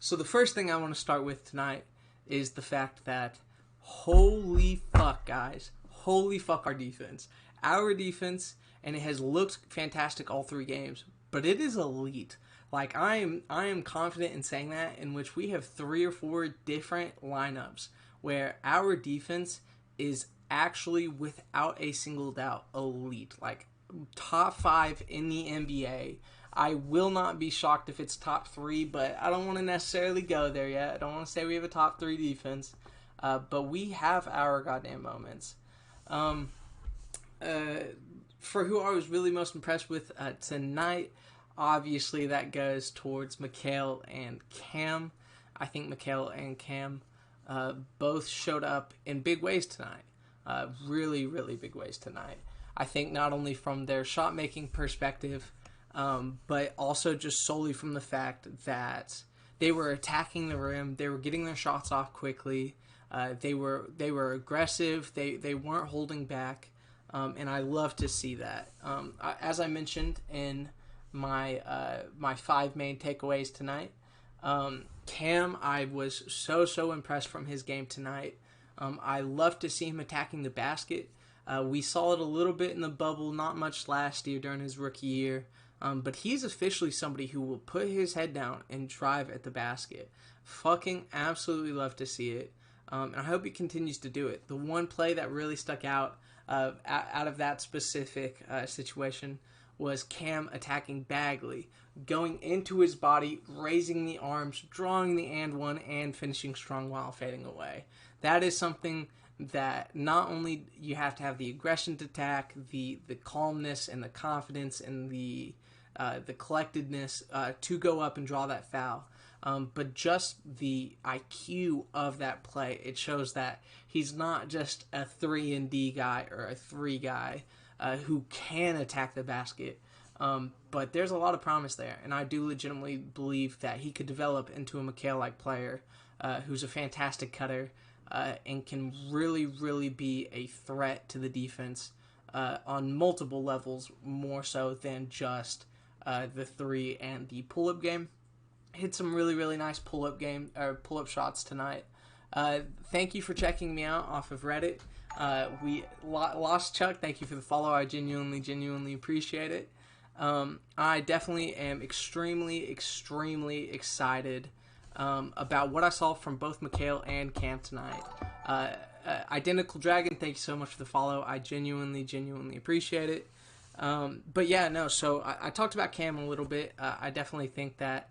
So the first thing I want to start with tonight is the fact that holy fuck, guys. Holy fuck our defense. Our defense, and it has looked fantastic all three games, but it is elite. Like I am confident in saying that, in which we have 3 or 4 different lineups where our defense is actually without a single doubt elite. Like top 5 in the NBA. I will not be shocked if it's top 3, but I don't want to necessarily go there yet. I don't want to say we have a top 3 defense, but we have our goddamn moments. For who I was really most impressed with tonight, obviously that goes towards Mikal and Cam. I think Mikal and Cam both showed up in big ways tonight. Really, really big ways tonight. I think not only from their shot-making perspective, but also just solely from the fact that they were attacking the rim, they were getting their shots off quickly, they were aggressive, they weren't holding back, and I love to see that. As I mentioned in my 5 main takeaways tonight, Cam, I was so impressed from his game tonight. I love to see him attacking the basket. We saw it a little bit in the bubble, not much last year during his rookie year. But he's officially somebody who will put his head down and drive at the basket. Fucking absolutely love to see it. And I hope he continues to do it. The one play that really stuck out of that specific situation was Cam attacking Bagley, going into his body, raising the arms, drawing the and one, and finishing strong while fading away. That is something that not only you have to have the aggression to attack, the calmness and the confidence and the collectedness to go up and draw that foul, but just the IQ of that play. It shows that he's not just a 3-and-D guy or a 3 guy who can attack the basket, but there's a lot of promise there, and I do legitimately believe that he could develop into a Mikal-like player who's a fantastic cutter and can really, really be a threat to the defense on multiple levels, more so than just the 3 and the pull-up game. Hit some really, really nice pull-up shots tonight. Thank you for checking me out off of Reddit. We lost Chuck. Thank you for the follow. I genuinely appreciate it. I definitely am extremely excited about what I saw from both Mikal and Cam tonight. Identical Dragon, thank you so much for the follow. I genuinely appreciate it. But yeah, no, so I talked about Cam a little bit. I definitely think that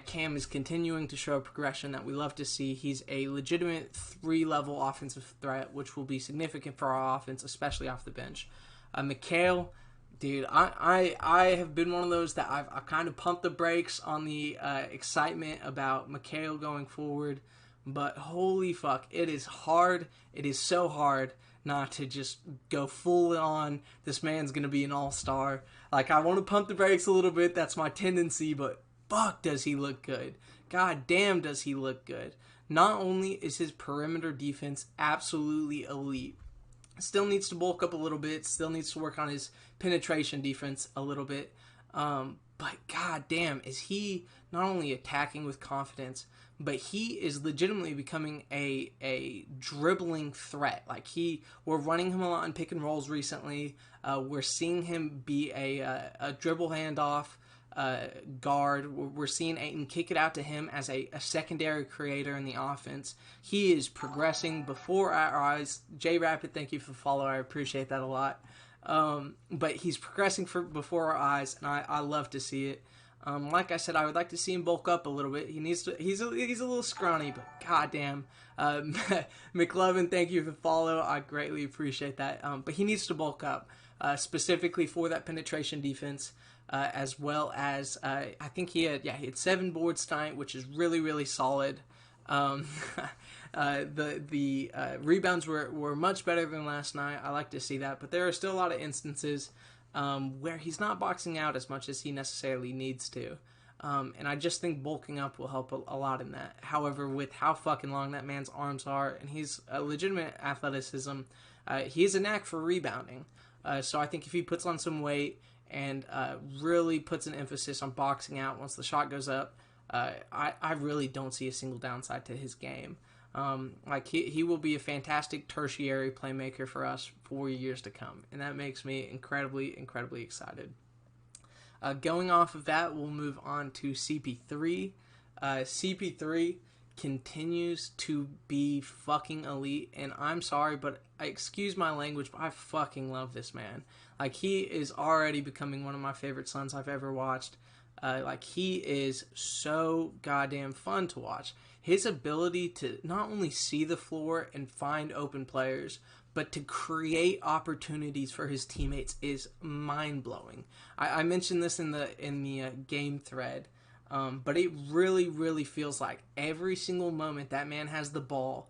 Cam is continuing to show a progression that we love to see. He's a legitimate 3-level offensive threat, which will be significant for our offense, especially off the bench. Mikal, dude, I have been one of those that I've kind of pumped the brakes on the excitement about Mikal going forward, but holy fuck, it is hard. It is so hard not to just go full on, this man's going to be an all-star. Like, I want to pump the brakes a little bit, that's my tendency, but fuck does he look good. God damn does he look good. Not only is his perimeter defense absolutely elite, still needs to bulk up a little bit, still needs to work on his penetration defense a little bit, but god damn is he not only attacking with confidence, but he is legitimately becoming a dribbling threat. Like, we're running him a lot in pick and rolls recently. We're seeing him be a dribble handoff guard. We're seeing Ayton kick it out to him as a secondary creator in the offense. He is progressing before our eyes. J Rapid, thank you for the follow. I appreciate that a lot. But he's progressing before our eyes, and I love to see it. Like I said, I would like to see him bulk up a little bit. He's a little scrawny, but goddamn. McLovin, thank you for the follow. I greatly appreciate that. But he needs to bulk up, specifically for that penetration defense, as well as I think he had 7 boards tonight, which is really, really solid. The rebounds were much better than last night. I like to see that, but there are still a lot of instances where he's not boxing out as much as he necessarily needs to. And I just think bulking up will help a lot in that. However, with how fucking long that man's arms are, and he's a legitimate athleticism, he has a knack for rebounding. So I think if he puts on some weight and really puts an emphasis on boxing out once the shot goes up, I really don't see a single downside to his game. Like he will be a fantastic tertiary playmaker for us for years to come, and that makes me incredibly, incredibly excited. Going off of that, we'll move on to CP3. CP3 continues to be fucking elite, and I'm sorry, but excuse my language, but I fucking love this man. Like, he is already becoming one of my favorite Suns I've ever watched. Like, he is so goddamn fun to watch. His ability to not only see the floor and find open players, but to create opportunities for his teammates is mind-blowing. I mentioned this in the game thread, but it really, really feels like every single moment that man has the ball,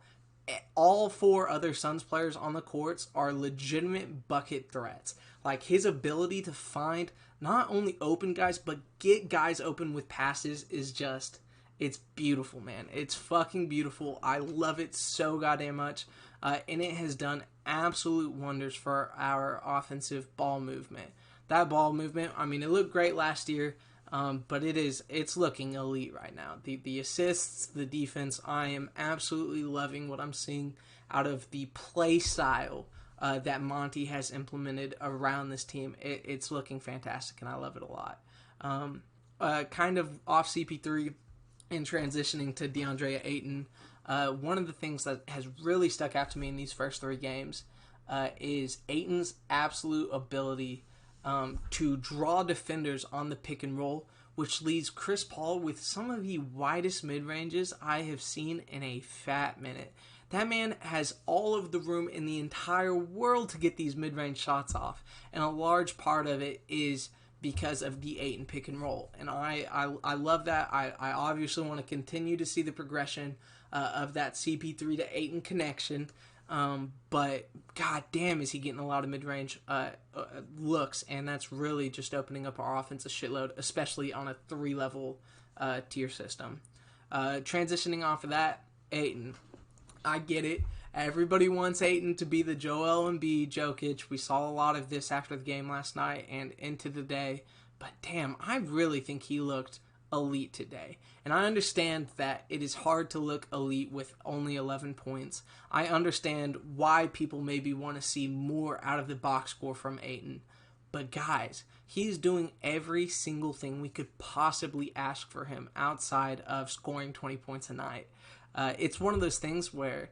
all four other Suns players on the courts are legitimate bucket threats. Like, his ability to find not only open guys, but get guys open with passes is just, it's beautiful, man. It's fucking beautiful. I love it so goddamn much. And it has done absolute wonders for our offensive ball movement. That ball movement, I mean, it looked great last year, but it's looking elite right now. The assists, the defense, I am absolutely loving what I'm seeing out of the play style that Monty has implemented around this team. It's looking fantastic, and I love it a lot. Kind of off CP3 and transitioning to DeAndre Ayton, one of the things that has really stuck out to me in these first three games is Ayton's absolute ability to draw defenders on the pick and roll, which leaves Chris Paul with some of the widest mid-ranges I have seen in a fat minute. That man has all of the room in the entire world to get these mid-range shots off, and a large part of it is because of the Ayton pick and roll. And I love that. I obviously want to continue to see the progression of that CP3 to Ayton connection. But god damn, is he getting a lot of mid-range looks, and that's really just opening up our offense a shitload, especially on a 3-level tier system. Transitioning off of that, Ayton. I get it. Everybody wants Ayton to be the Joel Embiid Jokic. We saw a lot of this after the game last night and into the day. But damn, I really think he looked elite today. And I understand that it is hard to look elite with only 11 points. I understand why people maybe want to see more out of the box score from Ayton. But guys, he's doing every single thing we could possibly ask for him outside of scoring 20 points a night. It's one of those things where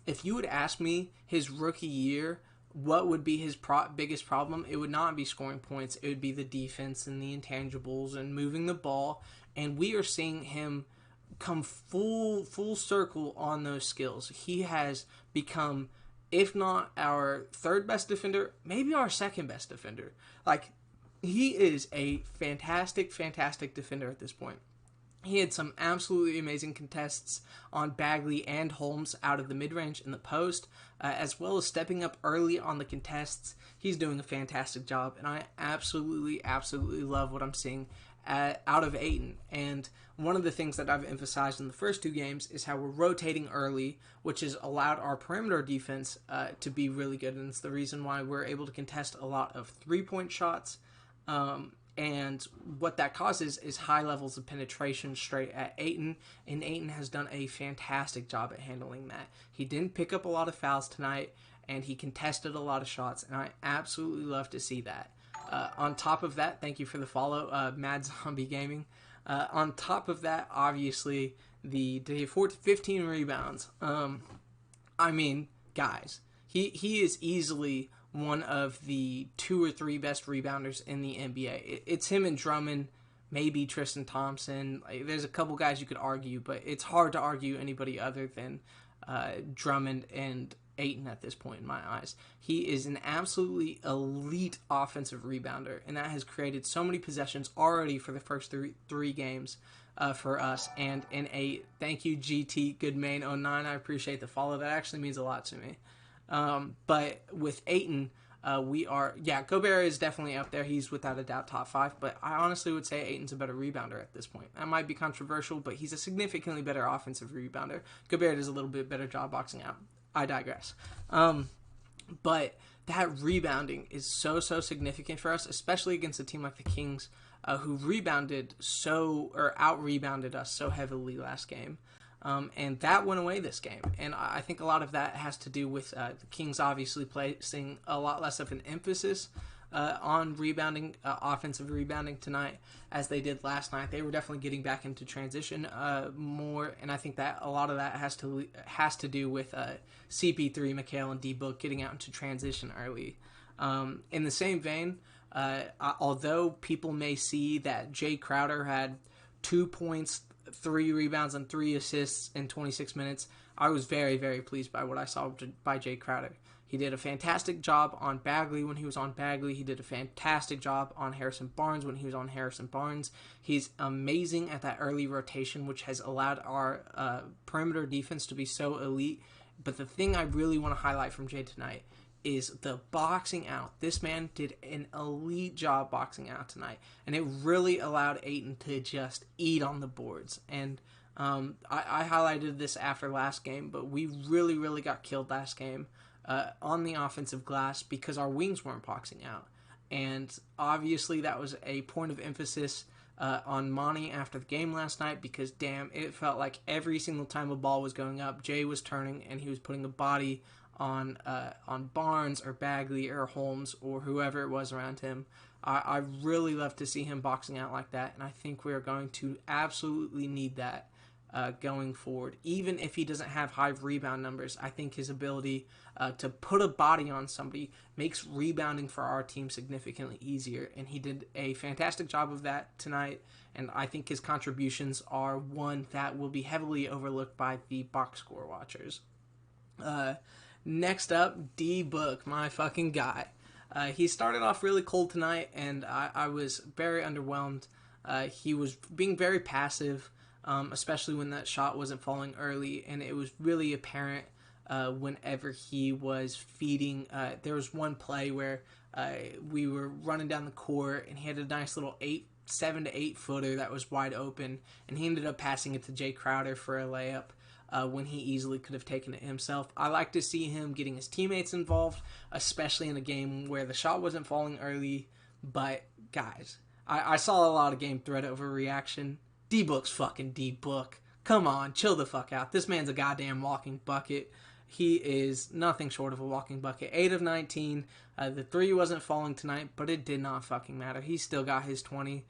if you would ask me his rookie year, what would be his biggest problem, it would not be scoring points. It would be the defense and the intangibles and moving the ball. And we are seeing him come full circle on those skills. He has become, if not our third best defender, maybe our second best defender. Like, he is a fantastic, fantastic defender at this point. He had some absolutely amazing contests on Bagley and Holmes out of the mid-range in the post, as well as stepping up early on the contests. He's doing a fantastic job, and I absolutely, absolutely love what I'm seeing out of Ayton. And one of the things that I've emphasized in the first two games is how we're rotating early, which has allowed our perimeter defense to be really good, and it's the reason why we're able to contest a lot of three-point shots. And what that causes is high levels of penetration straight at Ayton, and Ayton has done a fantastic job at handling that. He didn't pick up a lot of fouls tonight, and he contested a lot of shots, and I absolutely love to see that. On top of that, thank you for the follow, Mad Zombie Gaming. On top of that, obviously, the 15 rebounds. I mean, guys, he is easily one of the 2 or 3 best rebounders in the NBA. It's him and Drummond, maybe Tristan Thompson. Like, there's a couple guys you could argue, but it's hard to argue anybody other than Drummond and Ayton at this point in my eyes. He is an absolutely elite offensive rebounder, and that has created so many possessions already for the first three games for us. And in a thank you GT Goodmain09, I appreciate the follow. That actually means a lot to me. But with Ayton, Gobert is definitely up there. He's without a doubt top 5, but I honestly would say Ayton's a better rebounder at this point. That might be controversial, but he's a significantly better offensive rebounder. Gobert does a little bit better job boxing out. I digress. But that rebounding is so significant for us, especially against a team like the Kings, who out-rebounded us so heavily last game. And that went away this game. And I think a lot of that has to do with the Kings obviously placing a lot less of an emphasis on rebounding, offensive rebounding tonight as they did last night. They were definitely getting back into transition more, and I think that a lot of that has to do with CP3, McHale, and D-Book getting out into transition early. In the same vein, although people may see that Jay Crowder had 2 points, 3 rebounds, and 3 assists in 26 minutes, I was very, very pleased by what I saw by Jay Crowder. He did a fantastic job on Bagley when he was on Bagley. He did a fantastic job on Harrison Barnes when he was on Harrison Barnes. He's amazing at that early rotation, which has allowed our perimeter defense to be so elite. But the thing I really want to highlight from Jay tonight is the boxing out. This man did an elite job boxing out tonight, and it really allowed Ayton to just eat on the boards. And I highlighted this after last game, but we really, really got killed last game on the offensive glass because our wings weren't boxing out. And obviously that was a point of emphasis on Monty after the game last night because, damn, it felt like every single time a ball was going up, Jay was turning and he was putting a body on Barnes or Bagley or Holmes or whoever it was around him. I really love to see him boxing out like that, and I think we are going to absolutely need that going forward. Even if he doesn't have high rebound numbers, I think his ability to put a body on somebody makes rebounding for our team significantly easier, and he did a fantastic job of that tonight, and I think his contributions are one that will be heavily overlooked by the box score watchers. Next up, D-Book, my fucking guy. He started off really cold tonight, and I was very underwhelmed. He was being very passive, especially when that shot wasn't falling early, and it was really apparent whenever he was feeding. There was one play where we were running down the court, and he had a nice little 7 to 8 footer that was wide open, and he ended up passing it to Jay Crowder for a layup. When he easily could have taken it himself. I like to see him getting his teammates involved, especially in a game where the shot wasn't falling early. But, guys, I saw a lot of game threat overreaction. D-Book's fucking D-Book. Come on, chill the fuck out. This man's a goddamn walking bucket. He is nothing short of a walking bucket. 8 of 19. The 3 wasn't falling tonight, but it did not fucking matter. He still got his 20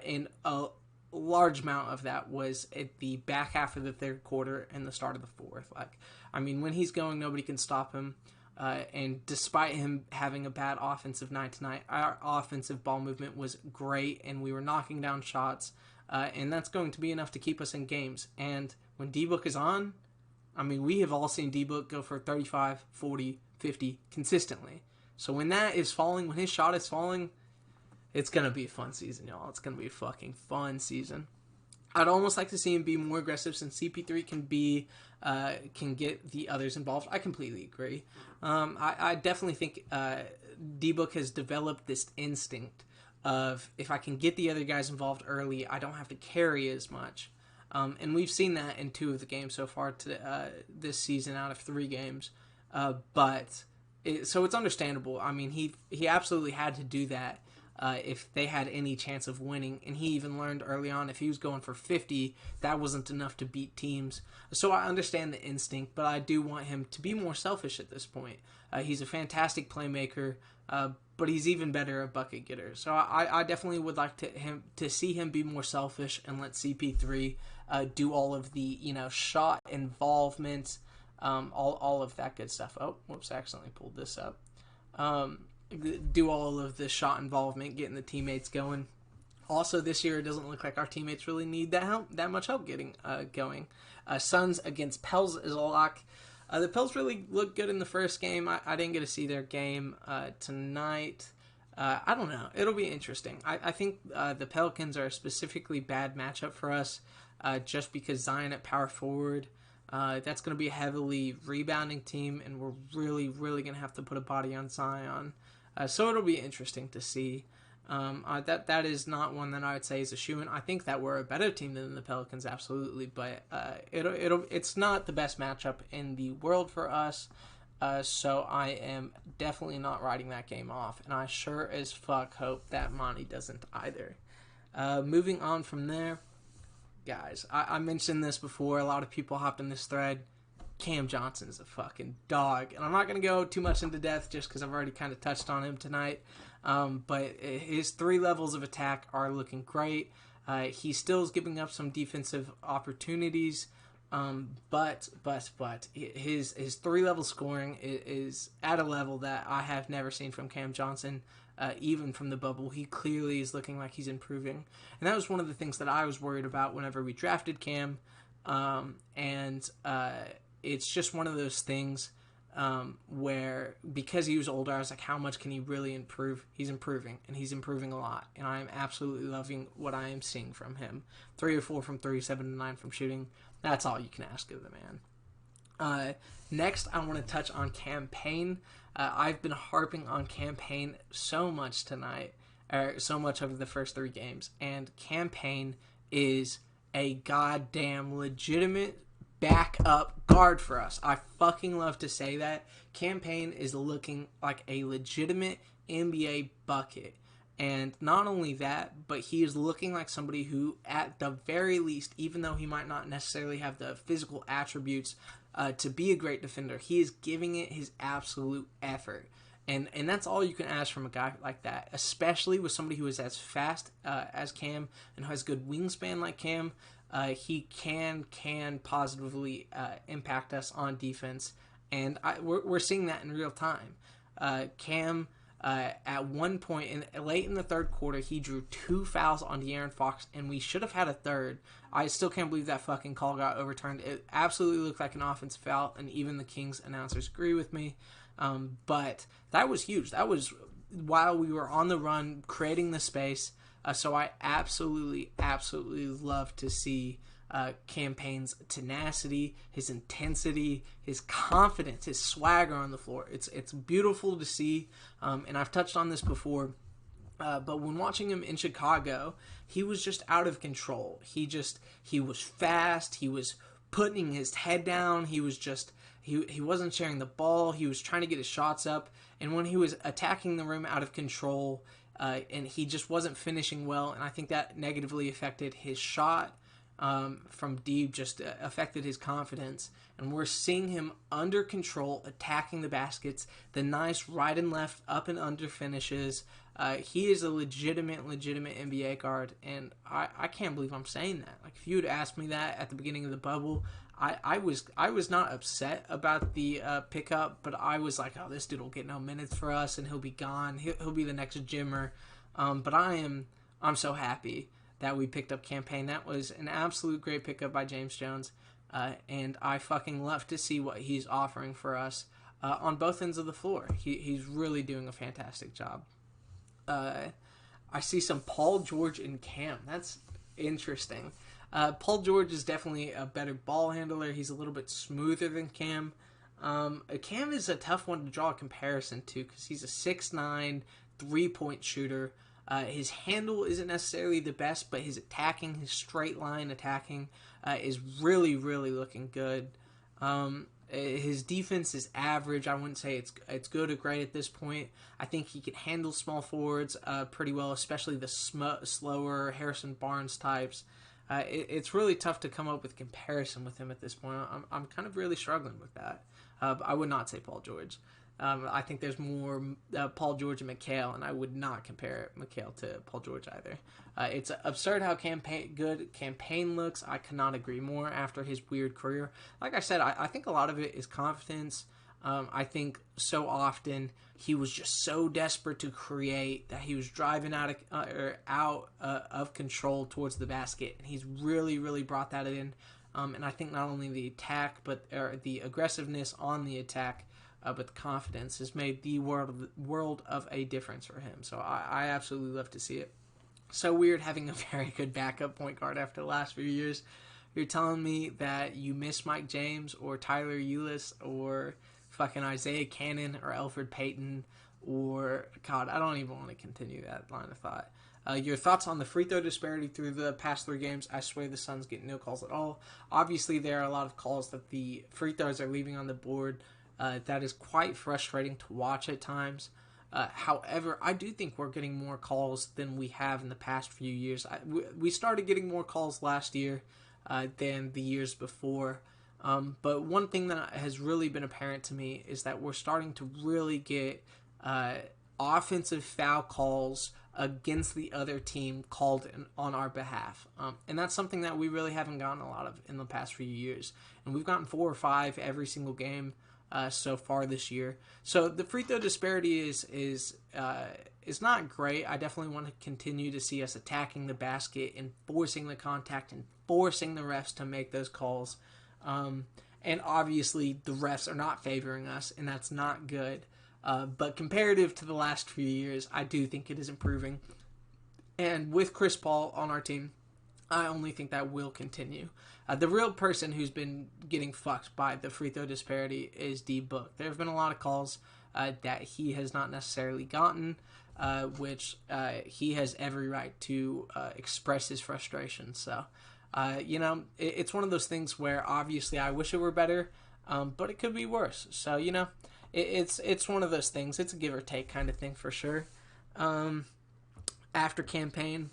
in a large amount of that was at the back half of the third quarter and the start of the fourth. When he's going, nobody can stop him. And despite him having a bad offensive night tonight, our offensive ball movement was great, and we were knocking down shots. And that's going to be enough to keep us in games. And when D-Book is on, we have all seen D-Book go for 35, 40, 50 consistently. So when that is falling, when his shot is falling, it's going to be a fun season, y'all. It's going to be a fucking fun season. I'd almost like to see him be more aggressive since CP3 can get the others involved. I completely agree. I definitely think D-Book has developed this instinct of if I can get the other guys involved early, I don't have to carry as much. And we've seen that in 2 of the games so far this season out of 3 games. So it's understandable. He absolutely had to do that. If they had any chance of winning, and he even learned early on if he was going for 50, that wasn't enough to beat teams. So I understand the instinct, but I do want him to be more selfish at this point. He's a fantastic playmaker, but he's even better a bucket getter. So I definitely would like to see him be more selfish and let CP3 do all of the shot involvement, all of that good stuff. Oh, whoops! I accidentally pulled this up. Do all of the shot involvement, getting the teammates going. Also, this year it doesn't look like our teammates really need that much help getting going. Suns against Pels is a lock. The Pels really looked good in the first game. I didn't get to see their game tonight. I don't know. It'll be interesting. I think the Pelicans are a specifically bad matchup for us just because Zion at power forward. That's going to be a heavily rebounding team, and we're really, really going to have to put a body on Zion. So it'll be interesting to see. That is not one that I would say is a shoo-in. I think that we're a better team than the Pelicans, absolutely, but it's not the best matchup in the world for us. So I am definitely not writing that game off, and I sure as fuck hope that Monty doesn't either. Moving on from there, guys, I mentioned this before. A lot of people hopped in this thread. Cam Johnson's a fucking dog. And I'm not going to go too much into depth just because I've already kind of touched on him tonight. But his 3 levels of attack are looking great. He still is giving up some defensive opportunities. But his 3-level scoring is at a level that I have never seen from Cam Johnson. Even from the bubble, he clearly is looking like he's improving. And that was one of the things that I was worried about whenever we drafted Cam. It's just one of those things where, because he was older, I was like, how much can he really improve? He's improving, and he's improving a lot. And I am absolutely loving what I am seeing from him. 3 or 4 from 3, 7 to 9 from shooting. That's all you can ask of the man. Next, I want to touch on Cam Payne. I've been harping on Cam Payne so much tonight, or so much over the first 3 games. And Cam Payne is a goddamn legitimate backup guard for us. I fucking love to say that. Cam Payne is looking like a legitimate NBA bucket. And not only that, but he is looking like somebody who, at the very least, even though he might not necessarily have the physical attributes to be a great defender, he is giving it his absolute effort. And that's all you can ask from a guy like that, especially with somebody who is as fast as Cam and who has good wingspan like Cam. He can positively impact us on defense, and we're seeing that in real time. Cam, at one point, late in the third quarter, he drew 2 fouls on De'Aaron Fox, and we should have had a third. I still can't believe that fucking call got overturned. It absolutely looked like an offensive foul, and even the Kings announcers agree with me. But that was huge. That was while we were on the run, creating the space. So I absolutely love to see Cam Payne's tenacity, his intensity, his confidence, his swagger on the floor. It's beautiful to see, and I've touched on this before, but when watching him in Chicago, he was just out of control. He was fast, he was putting his head down, he wasn't sharing the ball, he was trying to get his shots up, and when he was attacking the rim out of control, and he just wasn't finishing well, and I think that negatively affected his shot from deep, just affected his confidence. And we're seeing him under control, attacking the baskets, the nice right and left, up and under finishes. He is a legitimate NBA guard, and I can't believe I'm saying that. Like, if you had asked me that at the beginning of the bubble, I was not upset about the pickup, but I was like, oh, this dude will get no minutes for us, and he'll be gone. He'll be the next Jimmer. But I'm so happy that we picked up Cam Payne. That was an absolute great pickup by James Jones, and I fucking love to see what he's offering for us on both ends of the floor. He's really doing a fantastic job. I see some Paul George and Cam. That's interesting. Paul George is definitely a better ball handler. He's a little bit smoother than Cam. Cam is a tough one to draw a comparison to because he's a 6'9", 3-point shooter. His handle isn't necessarily the best, but his attacking, his straight line attacking, is really looking good. His defense is average. I wouldn't say it's good or great at this point. I think he can handle small forwards pretty well, especially the slower Harrison Barnes types. It's really tough to come up with comparison with him at this point. I'm kind of really struggling with that. I would not say Paul George. I think there's more Paul George and McHale, and I would not compare McHale to Paul George either. It's absurd how Cam Payne looks. I cannot agree more after his weird career. Like I said, I think a lot of it is confidence. I think so often he was just so desperate to create that he was driving out of control towards the basket, and he's really brought that in. And I think not only the attack, but the aggressiveness on the attack, but the confidence has made the world of a difference for him. So I absolutely love to see it. So weird having a very good backup point guard after the last few years. You're telling me that you miss Mike James or Tyler Ulis or fucking Isaiah Cannon or Elfrid Payton or, God, I don't even want to continue that line of thought. Your thoughts on the free throw disparity through the past 3 games? I swear the Suns get no calls at all. Obviously, there are a lot of calls that the free throws are leaving on the board. That is quite frustrating to watch at times. However, I do think we're getting more calls than we have in the past few years. We started getting more calls last year than the years before. But one thing that has really been apparent to me is that we're starting to really get offensive foul calls against the other team called on our behalf. And that's something that we really haven't gotten a lot of in the past few years. And we've gotten 4 or 5 every single game so far this year. So the free throw disparity is not great. I definitely want to continue to see us attacking the basket and forcing the contact and forcing the refs to make those calls. And obviously the refs are not favoring us, and that's not good. But comparative to the last few years, I do think it is improving. And with Chris Paul on our team, I only think that will continue. The real person who's been getting fucked by the free throw disparity is D Book. There have been a lot of calls that he has not necessarily gotten, which he has every right to express his frustration. So, it's one of those things where obviously I wish it were better, but it could be worse. So, it's one of those things. It's a give or take kind of thing for sure. After campaign,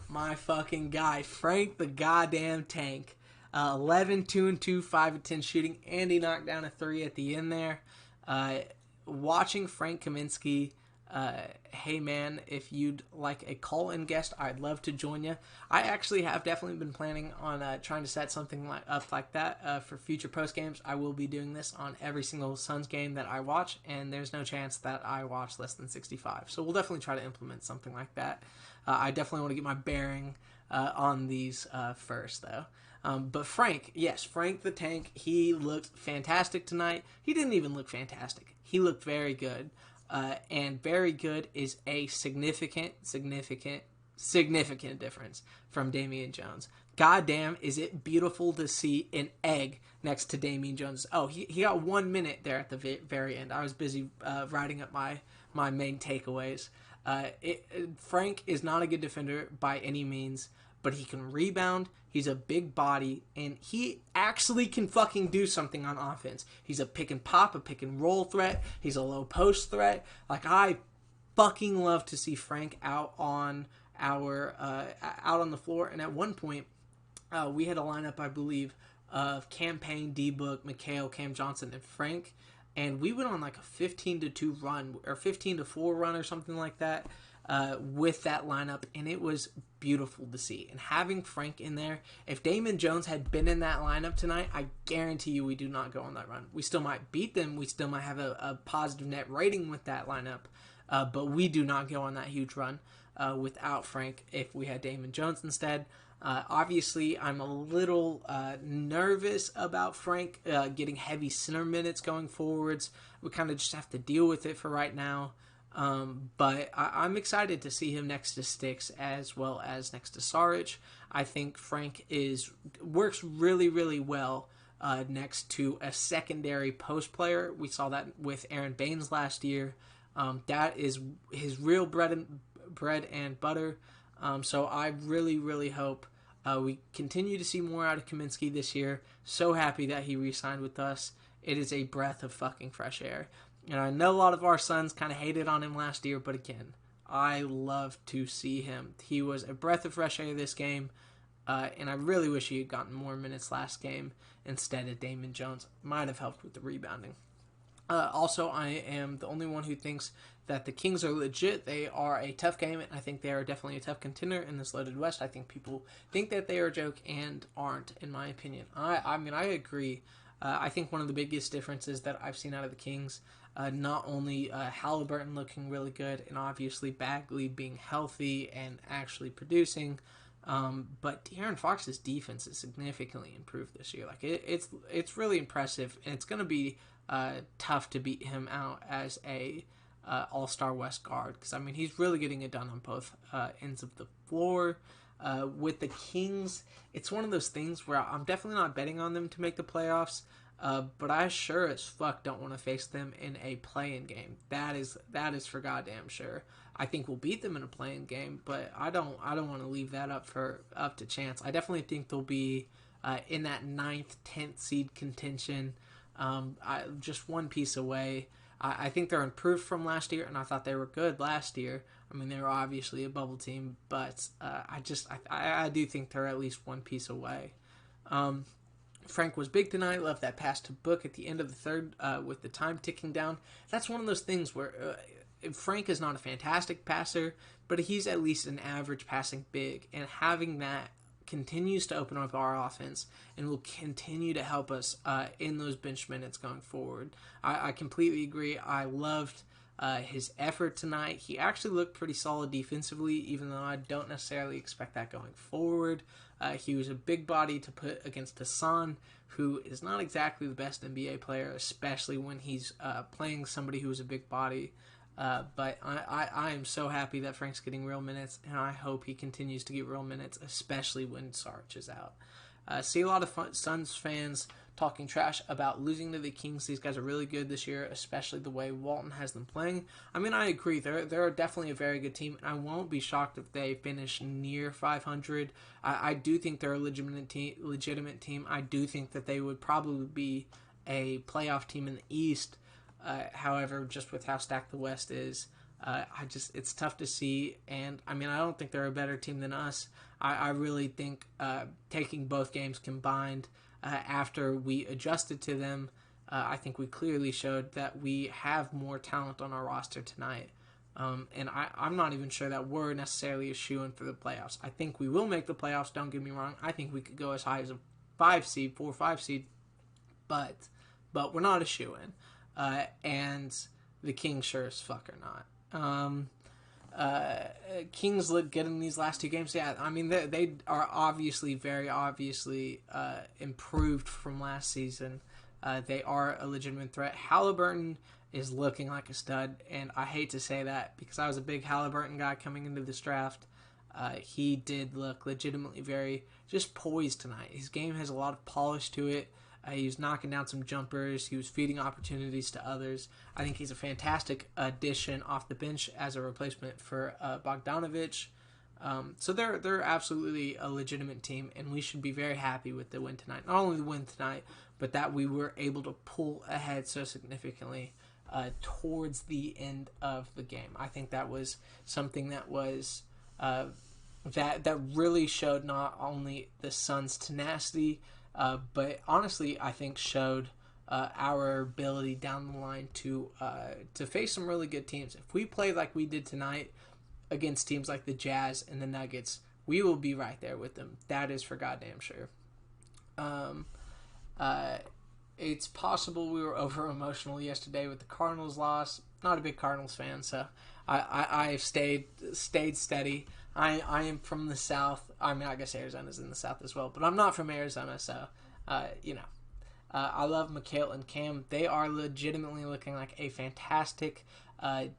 my fucking guy, Frank the goddamn Tank. 11, 2-2, 5-10 shooting, and he knocked down a 3 at the end there. Watching Frank Kaminsky, hey man, if you'd like a call-in guest, I'd love to join you. I actually have definitely been planning on trying to set something up like that for future post games. I will be doing this on every single Suns game that I watch, and there's no chance that I watch less than 65. So we'll definitely try to implement something like that. I definitely want to get my bearing on these first, though. But Frank, yes, Frank the Tank, he looked fantastic tonight. He didn't even look fantastic. He looked very good. And very good is a significant difference from Damian Jones. Goddamn, is it beautiful to see an egg next to Damian Jones. Oh, he got 1 minute there at the very end. I was busy writing up my main takeaways. Frank is not a good defender by any means, but he can rebound. He's a big body, and he actually can fucking do something on offense. He's a pick and pop, a pick and roll threat. He's a low post threat. Like, I fucking love to see Frank out on the floor. And at one point, we had a lineup, I believe, of Cam Payne, D-Book, McHale, Cam Johnson, and Frank. And we went on like a 15-2 run, or 15-4 run, or something like that. With that lineup, and it was beautiful to see. And having Frank in there, if Damon Jones had been in that lineup tonight, I guarantee you we do not go on that run. We still might beat them. We still might have a positive net rating with that lineup, but we do not go on that huge run without Frank if we had Damon Jones instead. Obviously, I'm a little nervous about Frank getting heavy center minutes going forwards. We kind of just have to deal with it for right now. But I'm excited to see him next to Sticks as well as next to Saric. I think Frank works really, really well next to a secondary post player. We saw that with Aaron Baines last year. That is his real bread and butter. So I really, really hope we continue to see more out of Kaminsky this year. So happy that he re-signed with us. It is a breath of fucking fresh air. And I know a lot of our Suns kind of hated on him last year, but again, I love to see him. He was a breath of fresh air this game, and I really wish he had gotten more minutes last game instead of Damon Jones. Might have helped with the rebounding. Also, I am the only one who thinks that the Kings are legit. They are a tough game, and I think they are definitely a tough contender in this loaded West. I think people think that they are a joke and aren't, in my opinion. I mean, I agree. I think one of the biggest differences that I've seen out of the Kings, not only Halliburton looking really good, and obviously Bagley being healthy and actually producing, but De'Aaron Fox's defense has significantly improved this year. Like it's really impressive, and it's going to be tough to beat him out as a All-Star West guard, because I mean he's really getting it done on both ends of the floor. With the Kings, it's one of those things where I'm definitely not betting on them to make the playoffs, but I sure as fuck don't want to face them in a play-in game. That is for goddamn sure. I think we'll beat them in a play-in game, but I don't want to leave that up to chance. I definitely think they'll be in that 9th, 10th seed contention, just one piece away. I think they're improved from last year, and I thought they were good last year. I mean, they were obviously a bubble team, but I do think they're at least one piece away. Frank was big tonight. Loved that pass to Book at the end of the third with the time ticking down. That's one of those things where Frank is not a fantastic passer, but he's at least an average passing big, and having that continues to open up our offense and will continue to help us in those bench minutes going forward. I completely agree. I loved his effort tonight. He actually looked pretty solid defensively, even though I don't necessarily expect that going forward. He was a big body to put against Hassan, who is not exactly the best NBA player, especially when he's playing somebody who is a big body. But I am so happy that Frank's getting real minutes, and I hope he continues to get real minutes, especially when Sarge is out. See a lot of Suns fans talking trash about losing to the Kings. These guys are really good this year, especially the way Walton has them playing. I mean, I agree. They're definitely a very good team, and I won't be shocked if they finish near 500. I do think they're a legitimate team. I do think that they would probably be a playoff team in the East. However, just with how stacked the West is, it's tough to see. And I mean, I don't think they're a better team than us. I really think taking both games combined, after we adjusted to them, I think we clearly showed that we have more talent on our roster tonight. And I'm not even sure that we're necessarily a shoo-in for the playoffs. I think we will make the playoffs, don't get me wrong. I think we could go as high as a 4 or 5 seed, but we're not a shoo-in. And the Kings sure as fuck are not. Kings look good in these last two games. Yeah, I mean, they are obviously, very obviously, improved from last season. They are a legitimate threat. Halliburton is looking like a stud, and I hate to say that because I was a big Halliburton guy coming into this draft. He did look legitimately very just poised tonight. His game has a lot of polish to it. He was knocking down some jumpers. He was feeding opportunities to others. I think he's a fantastic addition off the bench as a replacement for Bogdanovic. So they're absolutely a legitimate team, and we should be very happy with the win tonight. Not only the win tonight, but that we were able to pull ahead so significantly towards the end of the game. I think that was something that was that really showed not only the Suns' tenacity, but honestly, I think showed our ability down the line to face some really good teams. If we play like we did tonight against teams like the Jazz and the Nuggets, we will be right there with them. That is for goddamn sure. It's possible we were over emotional yesterday with the Cardinals loss. Not a big Cardinals fan, so I've stayed steady. I am from the South. I mean, I guess Arizona's in the South as well, but I'm not from Arizona, so, I love Mikal and Cam. They are legitimately looking like a fantastic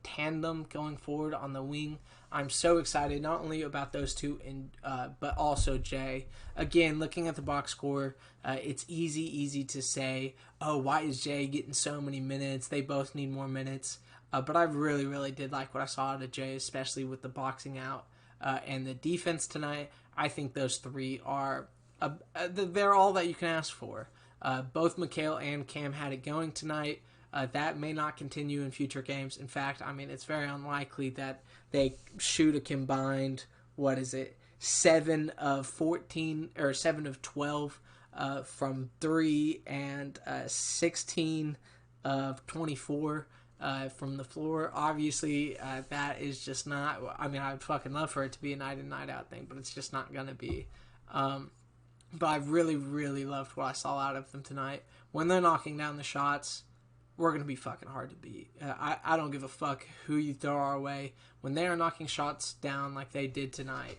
tandem going forward on the wing. I'm so excited not only about those two, but also Jay. Again, looking at the box score, it's easy to say, oh, why is Jay getting so many minutes? They both need more minutes. But I really, really did like what I saw out of Jay, especially with the boxing out. And the defense tonight, I think those three are they're all that you can ask for. Both Mikal and Cam had it going tonight. That may not continue in future games. In fact, I mean, it's very unlikely that they shoot a combined, 7 of 14 or 7 of 12 from 3 and 16 of 24 from the floor. Obviously, that is just not, I mean, I'd fucking love for it to be a night in, night out thing, but it's just not going to be. But I really, really loved what I saw out of them tonight. When they're knocking down the shots, we're going to be fucking hard to beat. I don't give a fuck who you throw our way. When they are knocking shots down like they did tonight,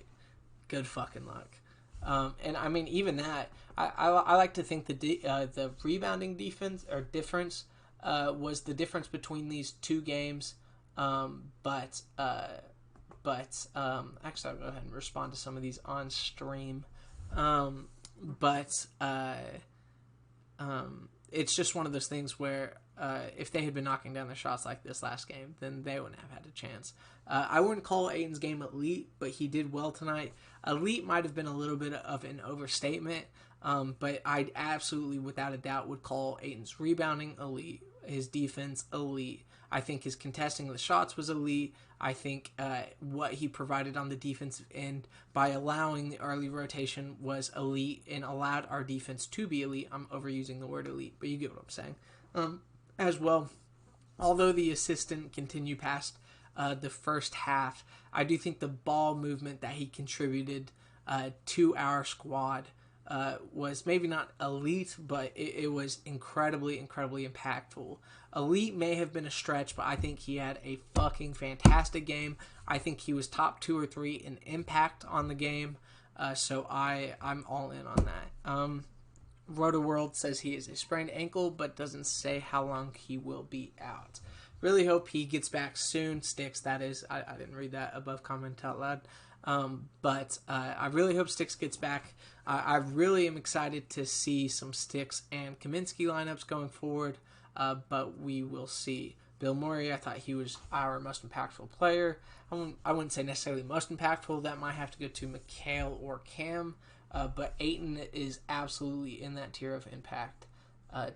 good fucking luck. And I mean, even that, I like to think the rebounding defense or difference was the difference between these two games. But actually, I'll go ahead and respond to some of these on stream. It's just one of those things where if they had been knocking down their shots like this last game, then they wouldn't have had a chance. I wouldn't call Ayton's game elite, but he did well tonight. Elite might have been a little bit of an overstatement, but I absolutely, without a doubt, would call Ayton's rebounding elite. his defense, elite. I think his contesting of the shots was elite. I think what he provided on the defensive end by allowing the early rotation was elite and allowed our defense to be elite. I'm overusing the word elite, but you get what I'm saying. As well, although the assists didn't continue past the first half, I do think the ball movement that he contributed to our squad was maybe not elite, but it was incredibly, incredibly impactful. Elite may have been a stretch, but I think he had a fucking fantastic game. I think he was top 2 or 3 in impact on the game, so I'm all in on that. Roto-World says he is a sprained ankle, but doesn't say how long he will be out. Really hope he gets back soon. Sticks, that is. I didn't read that above comment out loud. But I really hope Sticks gets back. I really am excited to see some Sticks and Kaminsky lineups going forward, but we will see. Bill Murray, I thought he was our most impactful player. I wouldn't say necessarily most impactful. That might have to go to Mikhail or Cam, but Ayton is absolutely in that tier of impact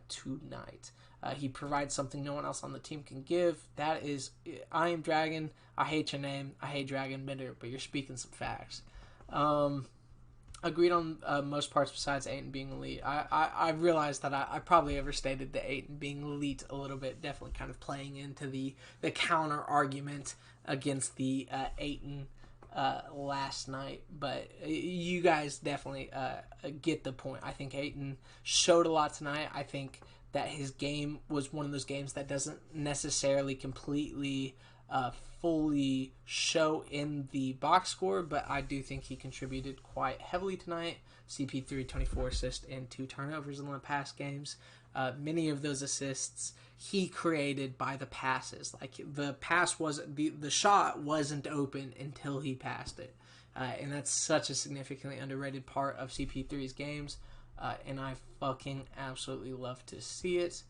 tonight. He provides something no one else on the team can give. That is, I am Dragon. I hate your name. I hate Dragon Bender, but you're speaking some facts. Agreed on most parts besides Ayton being elite. I realized that I probably overstated the Ayton being elite a little bit, definitely kind of playing into the counter argument against the Ayton last night, but you guys definitely get the point. I think Ayton showed a lot tonight. I think that his game was one of those games that doesn't necessarily completely fully show in the box score, but I do think he contributed quite heavily tonight. CP3, 24 assists and 2 turnovers in the past games. Many of those assists he created by the passes. Like the pass wasn't the shot wasn't open until he passed it, and that's such a significantly underrated part of CP3's games. And I fucking absolutely love to see it.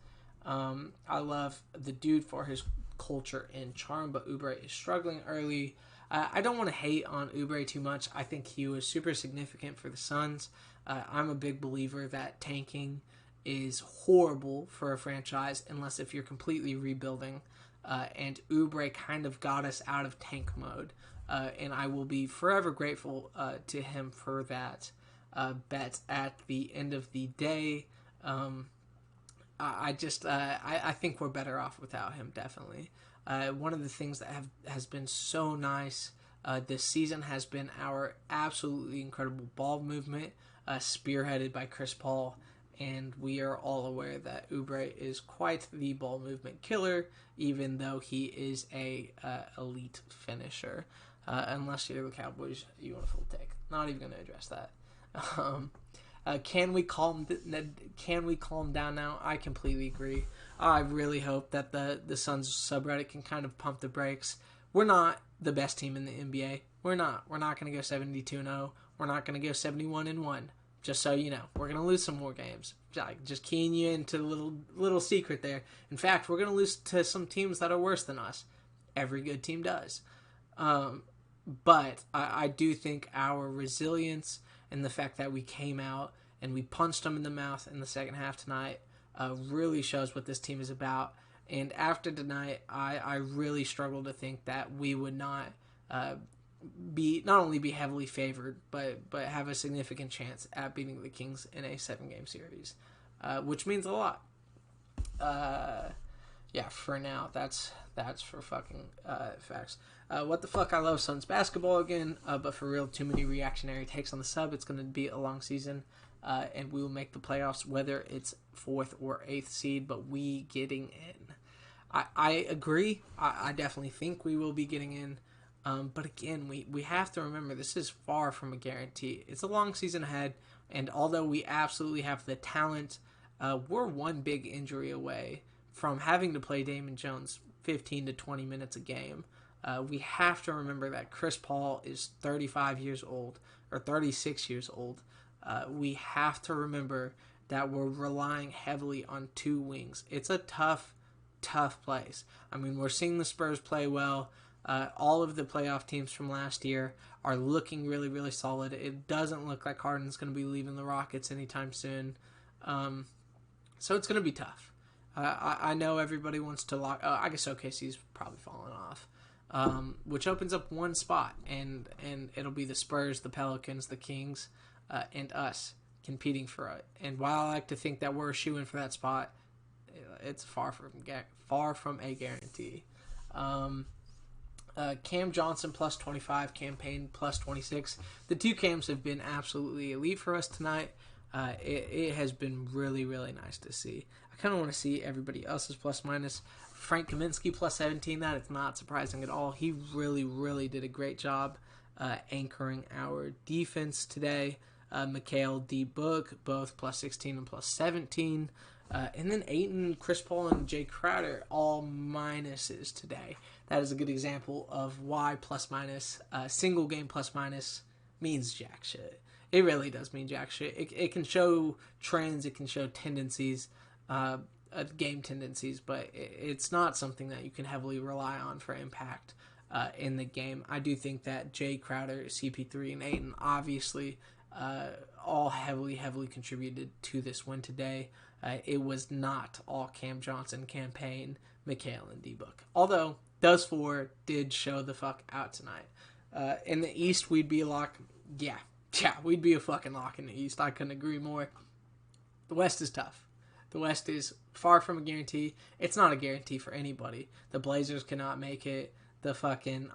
I love the dude for his culture and charm, but Oubre is struggling early. I don't want to hate on Oubre too much. I think he was super significant for the Suns. I'm a big believer that tanking is horrible for a franchise unless if you're completely rebuilding. And Oubre kind of got us out of tank mode. And I will be forever grateful to him for that. But at the end of the day, I think we're better off without him, definitely. One of the things that has been so nice this season has been our absolutely incredible ball movement, spearheaded by Chris Paul, and we are all aware that Oubre is quite the ball movement killer, even though he is a elite finisher. Unless you're the Cowboys, you want a full take. Not even going to address that. Can we calm down now? I completely agree. I really hope that the Suns subreddit can kind of pump the brakes. We're not the best team in the NBA. We're not. We're not going to go 72-0. We're not going to go 71-1. Just so you know, we're going to lose some more games. Just keying you into a little secret there. In fact, we're going to lose to some teams that are worse than us. Every good team does. But I do think our resilience and the fact that we came out and we punched them in the mouth in the second half tonight really shows what this team is about. And after tonight, I really struggle to think that we would not not only be heavily favored, but have a significant chance at beating the Kings in a 7-game series, which means a lot. Yeah, for now, that's for fucking facts. What the fuck? I love Suns basketball again, but for real, too many reactionary takes on the sub. It's going to be a long season, and we will make the playoffs, whether it's 4th or 8th seed, but we getting in. I agree. I definitely think we will be getting in. But again, we have to remember this is far from a guarantee. It's a long season ahead, and although we absolutely have the talent, we're one big injury away from having to play Damon Jones 15 to 20 minutes a game. We have to remember that Chris Paul is 35 years old, or 36 years old. We have to remember that we're relying heavily on 2 wings. It's a tough place. I mean, we're seeing the Spurs play well. All of the playoff teams from last year are looking really, really solid. It doesn't look like Harden's going to be leaving the Rockets anytime soon. So it's going to be tough. I know everybody wants to lock. I guess OKC's probably falling off, which opens up one spot, and it'll be the Spurs, the Pelicans, the Kings, and us competing for it. And while I like to think that we're shooing for that spot, it's far from a guarantee. Cam Johnson plus 25, Cam Payne plus 26. The two Cams have been absolutely elite for us tonight. It has been really, really nice to see. I kind of want to see everybody else's plus minus. Frank Kaminsky plus 17. That is not surprising at all. He really, really did a great job anchoring our defense today. Mikhail D. Book, both plus 16 and plus 17. And then Ayton, Chris Paul, and Jay Crowder, all minuses today. That is a good example of why plus minus, single game plus minus means jack shit. It really does mean jack shit. It can show trends, it can show tendencies, game tendencies, but it's not something that you can heavily rely on for impact in the game. I do think that Jay Crowder, CP3, and Ayton obviously all heavily contributed to this win today. It was not all Cam Johnson, Cam Payne, Mikhail, and D-Book. Although, those four did show the fuck out tonight. In the East, we'd be a lock. Yeah, we'd be a fucking lock in the East. I couldn't agree more. The West is tough. The West is far from a guarantee. It's not a guarantee for anybody. The Blazers cannot make it. The fucking...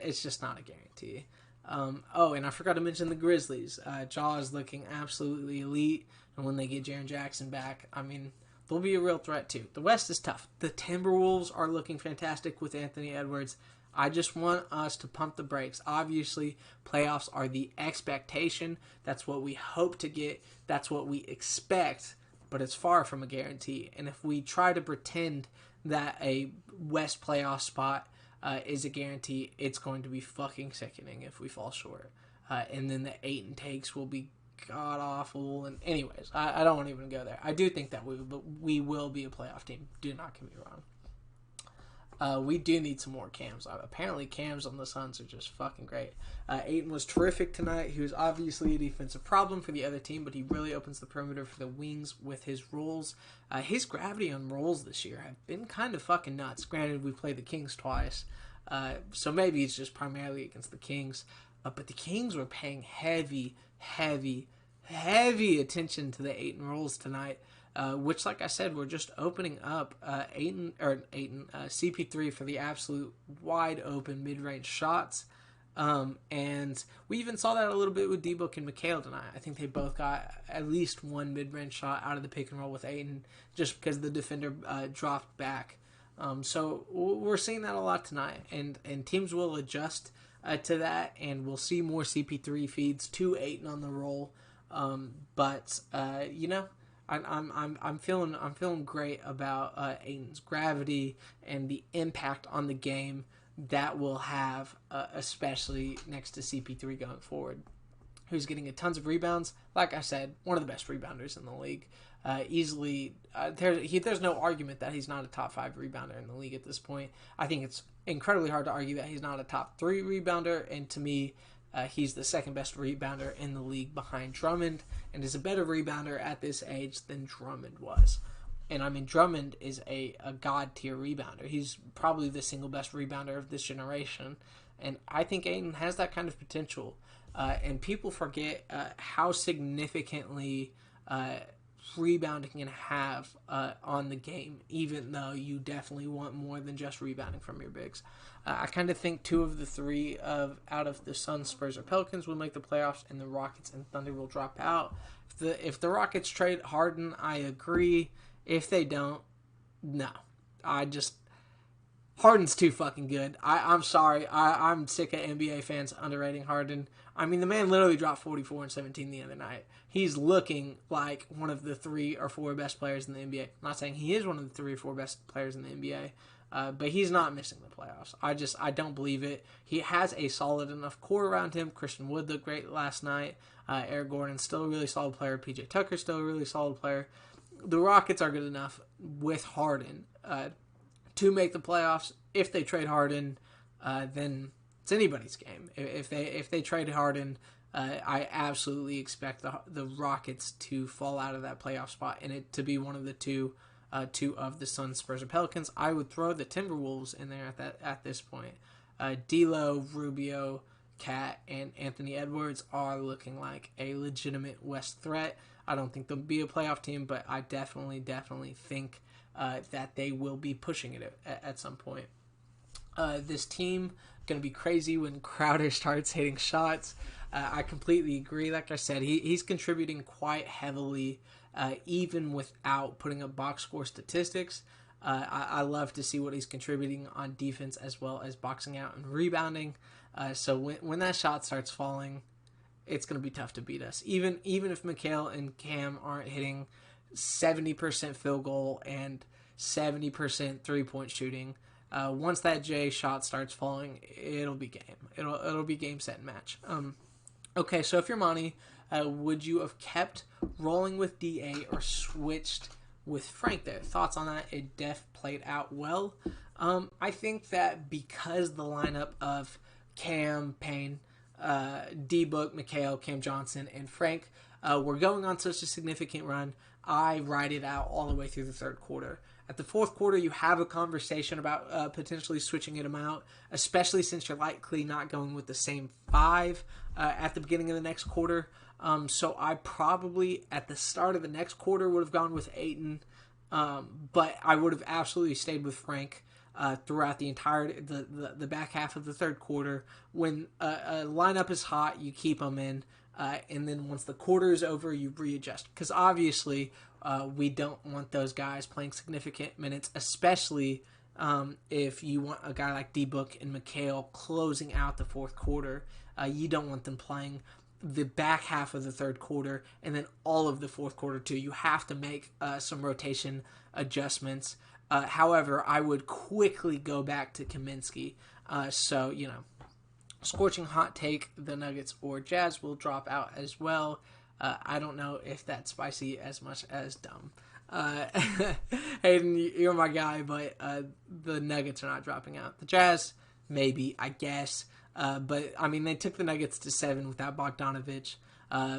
it's just not a guarantee. And I forgot to mention the Grizzlies. Jaw is looking absolutely elite. And when they get Jaren Jackson back, I mean, they'll be a real threat too. The West is tough. The Timberwolves are looking fantastic with Anthony Edwards. I just want us to pump the brakes. Obviously, playoffs are the expectation. That's what we hope to get. That's what we expect. But it's far from a guarantee. And if we try to pretend that a West playoff spot is a guarantee, it's going to be fucking sickening if we fall short. And then the 8 and takes will be god awful. And anyways, I don't want to even go there. I do think that we will be a playoff team. Do not get me wrong. We do need some more cams. Apparently cams on the Suns are just fucking great. Ayton was terrific tonight. He was obviously a defensive problem for the other team, but he really opens the perimeter for the wings with his rolls. His gravity on rolls this year have been kind of fucking nuts. Granted, we played the Kings twice, so maybe it's just primarily against the Kings. But the Kings were paying heavy attention to the Ayton rolls tonight. Which, like I said, we're just opening up CP3 for the absolute wide open mid-range shots. And we even saw that a little bit with D-Book and Mikhail tonight. I think they both got at least one mid-range shot out of the pick and roll with Ayton just because the defender dropped back. So we're seeing that a lot tonight, and teams will adjust to that, and we'll see more CP3 feeds to Ayton on the roll. I'm feeling great about Ayton's gravity and the impact on the game that we'll have, especially next to CP3 going forward, who's getting a tons of rebounds. Like I said, one of the best rebounders in the league. Easily, there's no argument that he's not a top 5 rebounder in the league at this point. I think it's incredibly hard to argue that he's not a top 3 rebounder, and to me, he's the second best rebounder in the league behind Drummond, and is a better rebounder at this age than Drummond was. And I mean, Drummond is a god tier rebounder. He's probably the single best rebounder of this generation, and I think Ayton has that kind of potential. And people forget how significantly rebounding can have on the game, even though you definitely want more than just rebounding from your bigs. I kind of think 2 of the 3 out of the Suns, Spurs, or Pelicans will make the playoffs, and the Rockets and Thunder will drop out. If the Rockets trade Harden, I agree. If they don't, no. Harden's too fucking good. I'm sorry. I'm sick of NBA fans underrating Harden. I mean, the man literally dropped 44 and 17 the other night. He's looking like one of the 3 or 4 best players in the NBA. I'm not saying he is one of the 3 or 4 best players in the NBA, but he's not missing the playoffs. I don't believe it. He has a solid enough core around him. Christian Wood looked great last night. Eric Gordon's still a really solid player. PJ Tucker's still a really solid player. The Rockets are good enough with Harden to make the playoffs. If they trade Harden, then it's anybody's game. If they trade Harden, I absolutely expect the Rockets to fall out of that playoff spot and it to be one of the 2 two of the Suns, Spurs, and Pelicans. I would throw the Timberwolves in there at this point. D'Lo, Rubio, Cat, and Anthony Edwards are looking like a legitimate West threat. I don't think they'll be a playoff team, but I definitely think that they will be pushing it at some point. This team going to be crazy when Crowder starts hitting shots. I completely agree. Like I said, he's contributing quite heavily, even without putting up box score statistics. I love to see what he's contributing on defense as well as boxing out and rebounding. So when that shot starts falling, it's going to be tough to beat us. Even if Mikal and Cam aren't hitting 70% field goal and 70% three-point shooting, once that J shot starts falling, it'll be game. It'll be game, set, and match. Okay, so if you're Monty, would you have kept rolling with DA or switched with Frank there? Thoughts on that? It played out well. I think that because the lineup of Cam, Payne, D-Book, Mikal, Cam Johnson, and Frank were going on such a significant run, I ride it out all the way through the third quarter. At the fourth quarter, you have a conversation about potentially switching them out, especially since you're likely not going with the same five at the beginning of the next quarter. So I probably, at the start of the next quarter, would have gone with Ayton, but I would have absolutely stayed with Frank throughout the entire the back half of the third quarter. When a lineup is hot, you keep them in, and then once the quarter is over, you readjust. Because obviously, we don't want those guys playing significant minutes, especially if you want a guy like D-Book and Mikal closing out the fourth quarter. You don't want them playing the back half of the third quarter and then all of the fourth quarter too. You have to make some rotation adjustments. However, I would quickly go back to Kaminsky. So, scorching hot take, the Nuggets or Jazz will drop out as well. I don't know if that's spicy as much as dumb. Hayden, you're my guy, but the Nuggets are not dropping out. The Jazz, maybe, I guess. But, I mean, they took the Nuggets to 7 without Bogdanovich.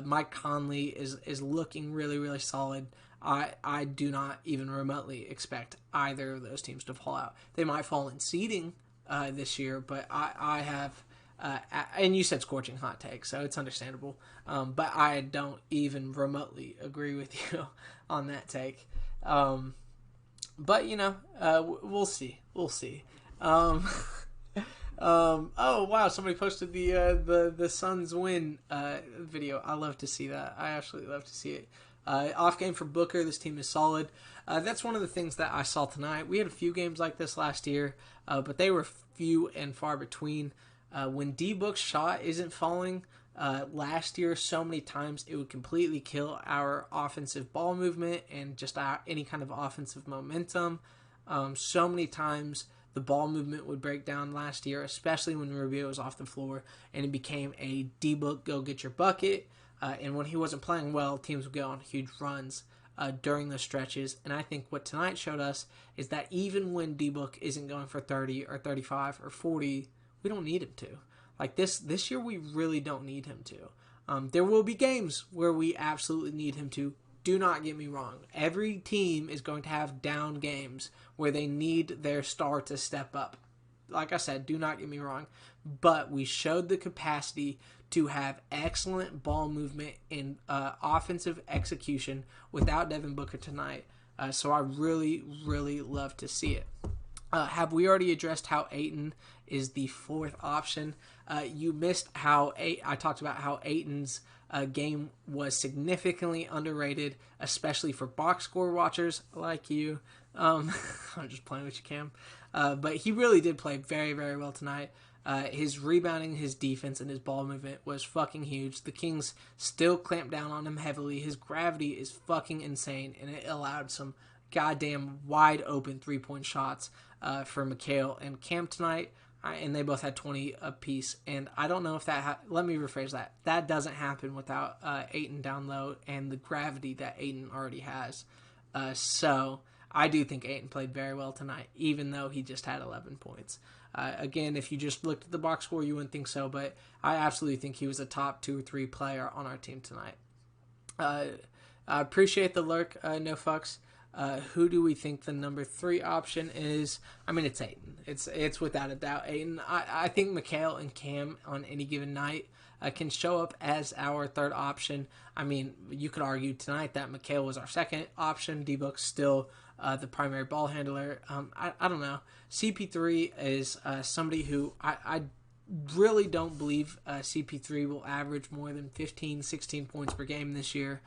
Mike Conley is looking really, really solid. I do not even remotely expect either of those teams to fall out. They might fall in seeding this year, but I have... and you said scorching hot take, so it's understandable. But I don't even remotely agree with you on that take. But, we'll see. We'll see. Oh, wow, somebody posted the Suns win video. I love to see that. I absolutely love to see it. Off game for Booker. This team is solid. That's one of the things that I saw tonight. We had a few games like this last year, but they were few and far between. When D-Book's shot isn't falling, last year so many times it would completely kill our offensive ball movement and just any kind of offensive momentum. So many times the ball movement would break down last year, especially when Rubio was off the floor, and it became a D-Book, go get your bucket. And when he wasn't playing well, teams would go on huge runs during those stretches. And I think what tonight showed us is that even when D-Book isn't going for 30 or 35 or 40, we don't need him to. Like this year, we really don't need him to. There will be games where we absolutely need him to. Do not get me wrong. Every team is going to have down games where they need their star to step up. Like I said, do not get me wrong. But we showed the capacity to have excellent ball movement and offensive execution without Devin Booker tonight. So I really, really love to see it. Have we already addressed how Ayton is the fourth option? You missed how I talked about how Ayton's game was significantly underrated, especially for box score watchers like you. I'm just playing with you, Cam. But he really did play very, very well tonight. His rebounding, his defense, and his ball movement was fucking huge. The Kings still clamped down on him heavily. His gravity is fucking insane, and it allowed some goddamn wide open 3-point shots for Mikal and Cam tonight. And they both had 20 apiece. And I don't know if that... let me rephrase that. That doesn't happen without Ayton down low and the gravity that Ayton already has. So I do think Ayton played very well tonight, even though he just had 11 points. Again, if you just looked at the box score, you wouldn't think so. But I absolutely think he was a top 2 or 3 player on our team tonight. I appreciate the lurk, no fucks. Who do we think the number 3 option is? I mean, it's Ayton. It's without a doubt Ayton. I think Mikal and Cam on any given night can show up as our 3rd option. I mean, you could argue tonight that Mikal was our 2nd option. D-Book's still the primary ball handler. I don't know. CP3 is somebody who I really don't believe CP3 will average more than 15, 16 points per game this year.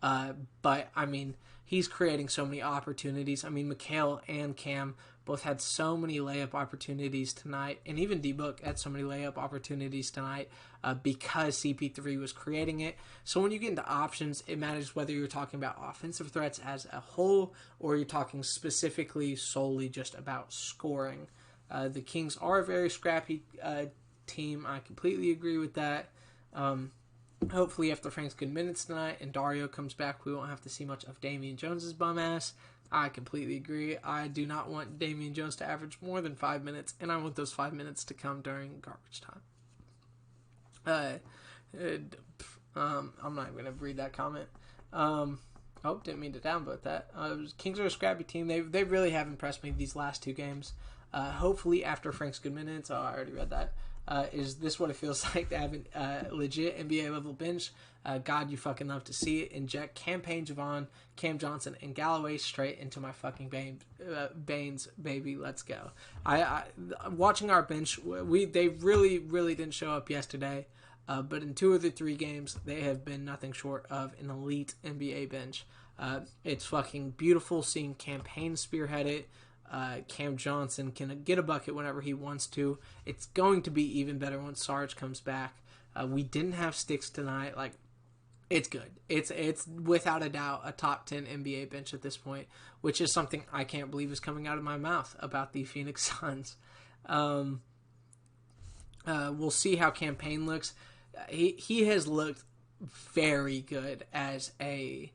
But, I mean, he's creating so many opportunities. I mean, Mikal and Cam both had so many layup opportunities tonight, and even D-Book had so many layup opportunities tonight because CP3 was creating it. So when you get into options, it matters whether you're talking about offensive threats as a whole or you're talking specifically solely just about scoring. The Kings are a very scrappy team. I completely agree with that. Hopefully after Frank's good minutes tonight and Dario comes back, we won't have to see much of Damian Jones's bum ass. I completely agree. I do not want Damian Jones to average more than 5 minutes, and I want those 5 minutes to come during garbage time. I'm not going to read that comment. Didn't mean to downvote that. Kings are a scrappy team. They really have impressed me these last 2 games. Hopefully after Frank's good minutes, I already read that. Is this what it feels like to have a legit NBA level bench? God, you fucking love to see it. Inject Campaign Javon, Cam Johnson, and Galloway straight into my fucking veins, baby. Let's go. I watching our bench, they really didn't show up yesterday, but in 2 of the 3 games, they have been nothing short of an elite NBA bench. It's fucking beautiful seeing Campaign spearhead it. Cam Johnson can get a bucket whenever he wants to. It's going to be even better once Sarge comes back. We didn't have Sticks tonight. Like, it's good. It's without a doubt a top 10 NBA bench at this point, which is something I can't believe is coming out of my mouth about the Phoenix Suns. We'll see how Campaign looks. He has looked very good as a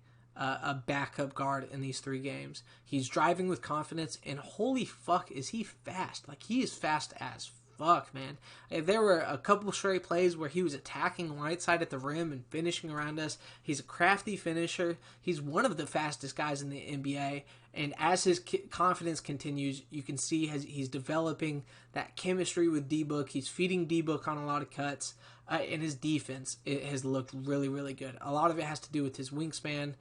backup guard in these 3 games. He's driving with confidence, and holy fuck, is he fast. Like, he is fast as fuck, man. There were a couple straight plays where he was attacking right side at the rim and finishing around us. He's a crafty finisher. He's one of the fastest guys in the NBA, and as his confidence continues, you can see he's developing that chemistry with D-Book. He's feeding D-Book on a lot of cuts, and his defense has looked really good. A lot of it has to do with his wingspan,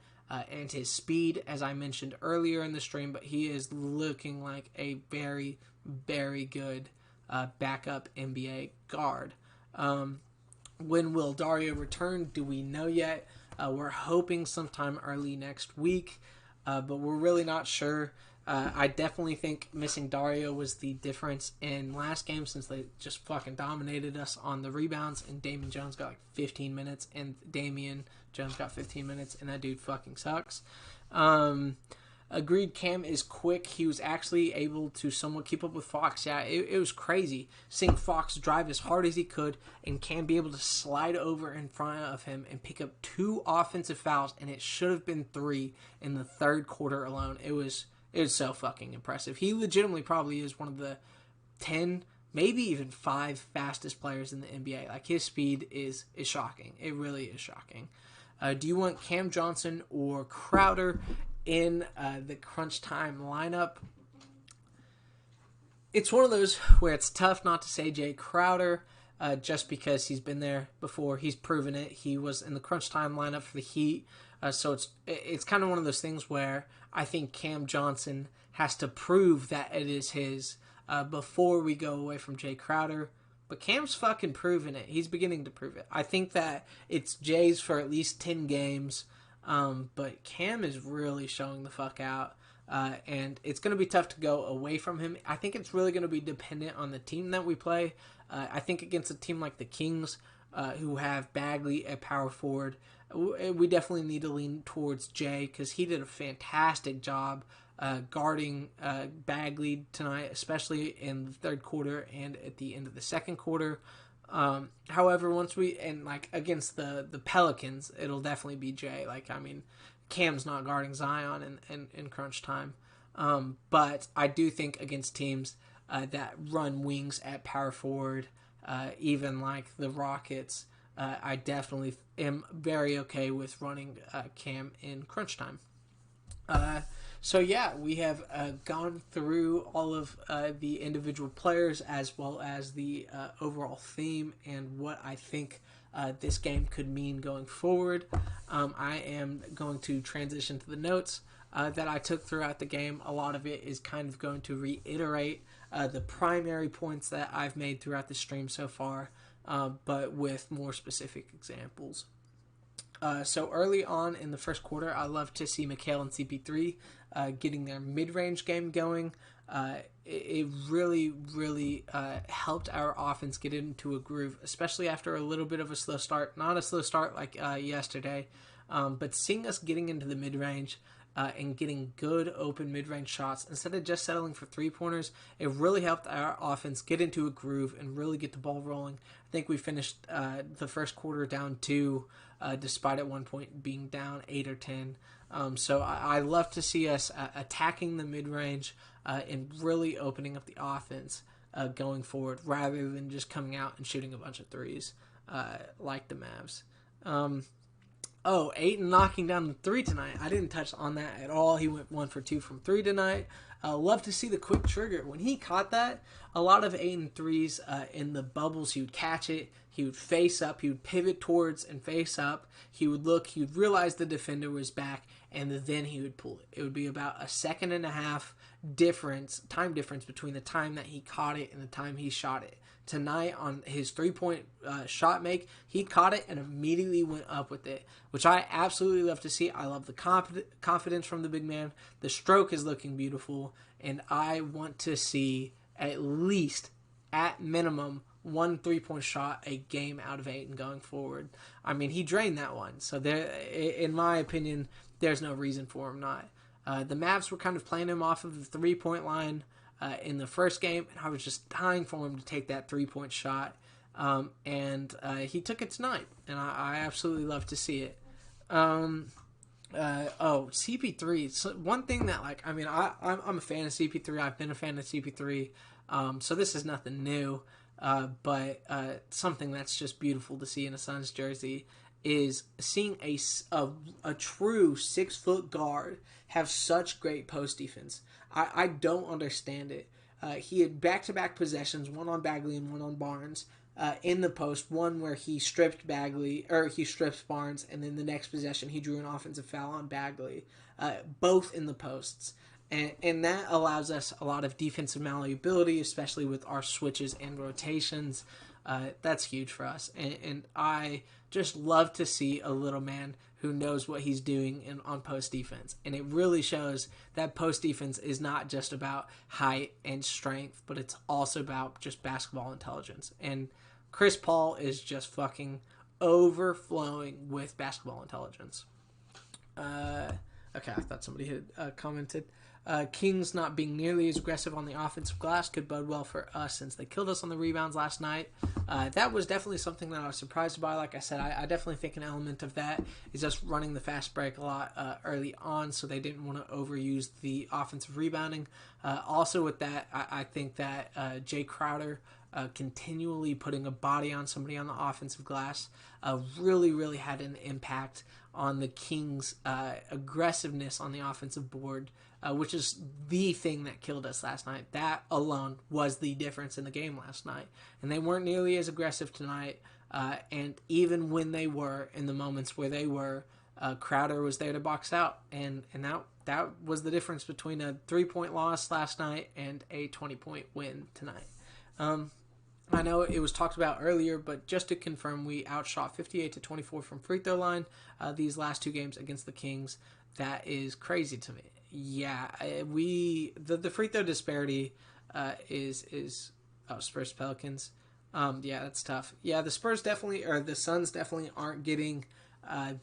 and his speed, as I mentioned earlier in the stream, but he is looking like a very good backup NBA guard. When will Dario return? Do we know yet? We're hoping sometime early next week, but we're really not sure. I definitely think missing Dario was the difference in last game, since they just fucking dominated us on the rebounds, and Damian Jones got like 15 minutes, and Damian Jones got 15 minutes, and that dude fucking sucks. Agreed, Cam is quick. He was actually able to somewhat keep up with Fox. Yeah, it was crazy seeing Fox drive as hard as he could and Cam be able to slide over in front of him and pick up 2 offensive fouls, and it should have been 3 in the 3rd quarter alone. It was so fucking impressive. He legitimately probably is one of the 10, maybe even 5 fastest players in the NBA. Like, his speed is shocking. It really is shocking. Do you want Cam Johnson or Crowder in the crunch time lineup? It's one of those where it's tough not to say Jay Crowder, just because he's been there before. He's proven it. He was in the crunch time lineup for the Heat. So it's kind of one of those things where I think Cam Johnson has to prove that it is his before we go away from Jay Crowder. But Cam's fucking proven it. He's beginning to prove it. I think that it's Jay's for at least 10 games. But Cam is really showing the fuck out. And it's going to be tough to go away from him. I think it's really going to be dependent on the team that we play. I think against a team like the Kings, who have Bagley at power forward, we definitely need to lean towards Jay, because he did a fantastic job guarding Bagley tonight, especially in the 3rd quarter and at the end of the 2nd quarter. However, once against the Pelicans, it'll definitely be Jay. Like, I mean, Cam's not guarding Zion in crunch time. But I do think against teams that run wings at power forward, even like the Rockets, I definitely am very okay with running Cam in crunch time. So yeah, we have gone through all of the individual players as well as the overall theme and what I think this game could mean going forward. I am going to transition to the notes that I took throughout the game. A lot of it is kind of going to reiterate the primary points that I've made throughout the stream so far, but with more specific examples. So early on in the first quarter, I love to see Mikhail and CP3 getting their mid-range game going. It really, really helped our offense get into a groove, especially after a little bit of a slow start. Not a slow start like yesterday, but seeing us getting into the mid-range and getting good open mid-range shots instead of just settling for three-pointers, it really helped our offense get into a groove and really get the ball rolling. I think we finished the first quarter down 2, despite at one point being down 8 or 10. So I love to see us attacking the mid-range and really opening up the offense going forward rather than just coming out and shooting a bunch of threes like the Mavs. Ayton knocking down the 3 tonight. I didn't touch on that at all. He went 1 for 2 from 3 tonight. Love to see the quick trigger. When he caught that, a lot of Ayton threes in the bubbles, he would catch it. He would face up. He would pivot towards and face up. He would look. He would realize the defender was back, and then he would pull it. It would be about a second and a half time difference between the time that he caught it and the time he shot it. Tonight on his 3-point shot make, he caught it and immediately went up with it, which I absolutely love to see. I love the confidence from the big man. The stroke is looking beautiful, and I want to see at least, at minimum, 1 3-point shot a game out of Ayton going forward. I mean, he drained that one, so there, in my opinion, there's no reason for him not. The Mavs were kind of playing him off of the 3-point line in the first game, and I was just dying for him to take that 3-point shot, and he took it tonight, and I absolutely love to see it. CP3. So one thing that, like, I mean, I'm a fan of CP3. I've been a fan of CP3, so this is nothing new, but something that's just beautiful to see in a Suns jersey is seeing a true 6-foot guard have such great post defense. I don't understand it. He had back-to-back possessions, one on Bagley and one on Barnes, in the post. One where he stripped Barnes, and then the next possession he drew an offensive foul on Bagley, both in the posts. And that allows us a lot of defensive malleability, especially with our switches and rotations. That's huge for us. And I just love to see a little man who knows what he's doing on post defense. And it really shows that post defense is not just about height and strength, but it's also about just basketball intelligence. And Chris Paul is just fucking overflowing with basketball intelligence. Okay, I thought somebody had commented. Kings not being nearly as aggressive on the offensive glass could bode well for us since they killed us on the rebounds last night. That was definitely something that I was surprised by. Like I said, I definitely think an element of that is us running the fast break a lot early on, so they didn't want to overuse the offensive rebounding. Also with that, I think that Jay Crowder continually putting a body on somebody on the offensive glass really, really had an impact on the Kings' aggressiveness on the offensive board, which is the thing that killed us last night. That alone was the difference in the game last night. And they weren't nearly as aggressive tonight. And even when they were, in the moments where they were, Crowder was there to box out. And that was the difference between a 3-point loss last night and a 20-point win tonight. I know it was talked about earlier, but just to confirm, we outshot 58-24 from free throw line these last 2 games against the Kings. That is crazy to me. Yeah, the free throw disparity is Spurs Pelicans. Yeah, that's tough. Yeah, the Suns definitely aren't getting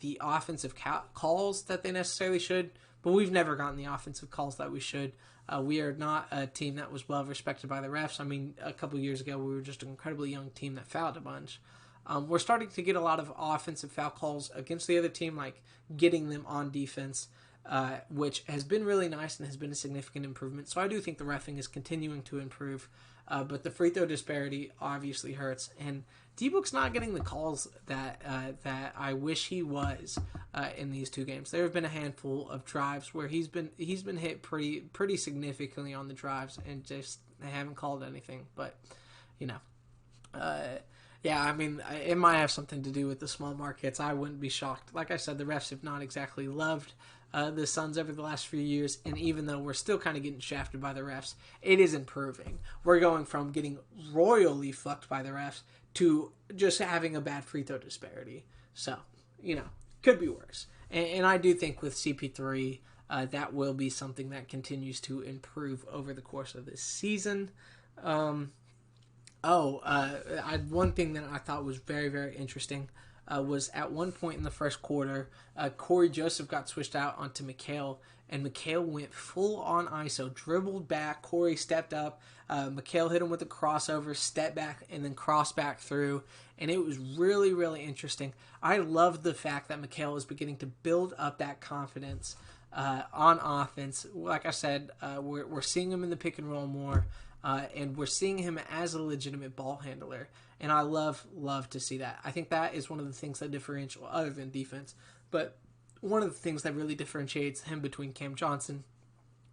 the offensive calls that they necessarily should, but we've never gotten the offensive calls that we should. We are not a team that was well respected by the refs. I mean, a couple of years ago, we were just an incredibly young team that fouled a bunch. We're starting to get a lot of offensive foul calls against the other team, like getting them on defense, which has been really nice and has been a significant improvement. So I do think the reffing is continuing to improve, but the free throw disparity obviously hurts. And D-Book's not getting the calls that I wish he was in these two games. There have been a handful of drives where he's been hit pretty significantly on the drives, and just they haven't called anything. But yeah, I mean, it might have something to do with the small markets. I wouldn't be shocked. Like I said, the refs have not exactly loved the Suns over the last few years, and even though we're still kind of getting shafted by the refs, it is improving. We're going from getting royally fucked by the refs to just having a bad free throw disparity. So, could be worse. And I do think with CP3, that will be something that continues to improve over the course of this season. One thing that I thought was very, very interesting was at one point in the first quarter, Corey Joseph got switched out onto Mikal, and Mikal went full on ISO, dribbled back, Corey stepped up, Mikal hit him with a crossover, stepped back, and then crossed back through, and it was really, really interesting. I loved the fact that Mikal is beginning to build up that confidence on offense. Like I said, we're seeing him in the pick and roll more. And we're seeing him as a legitimate ball handler. And I love to see that. I think that is one of the things that differentiates, other than defense, but one of the things that really differentiates him between Cam Johnson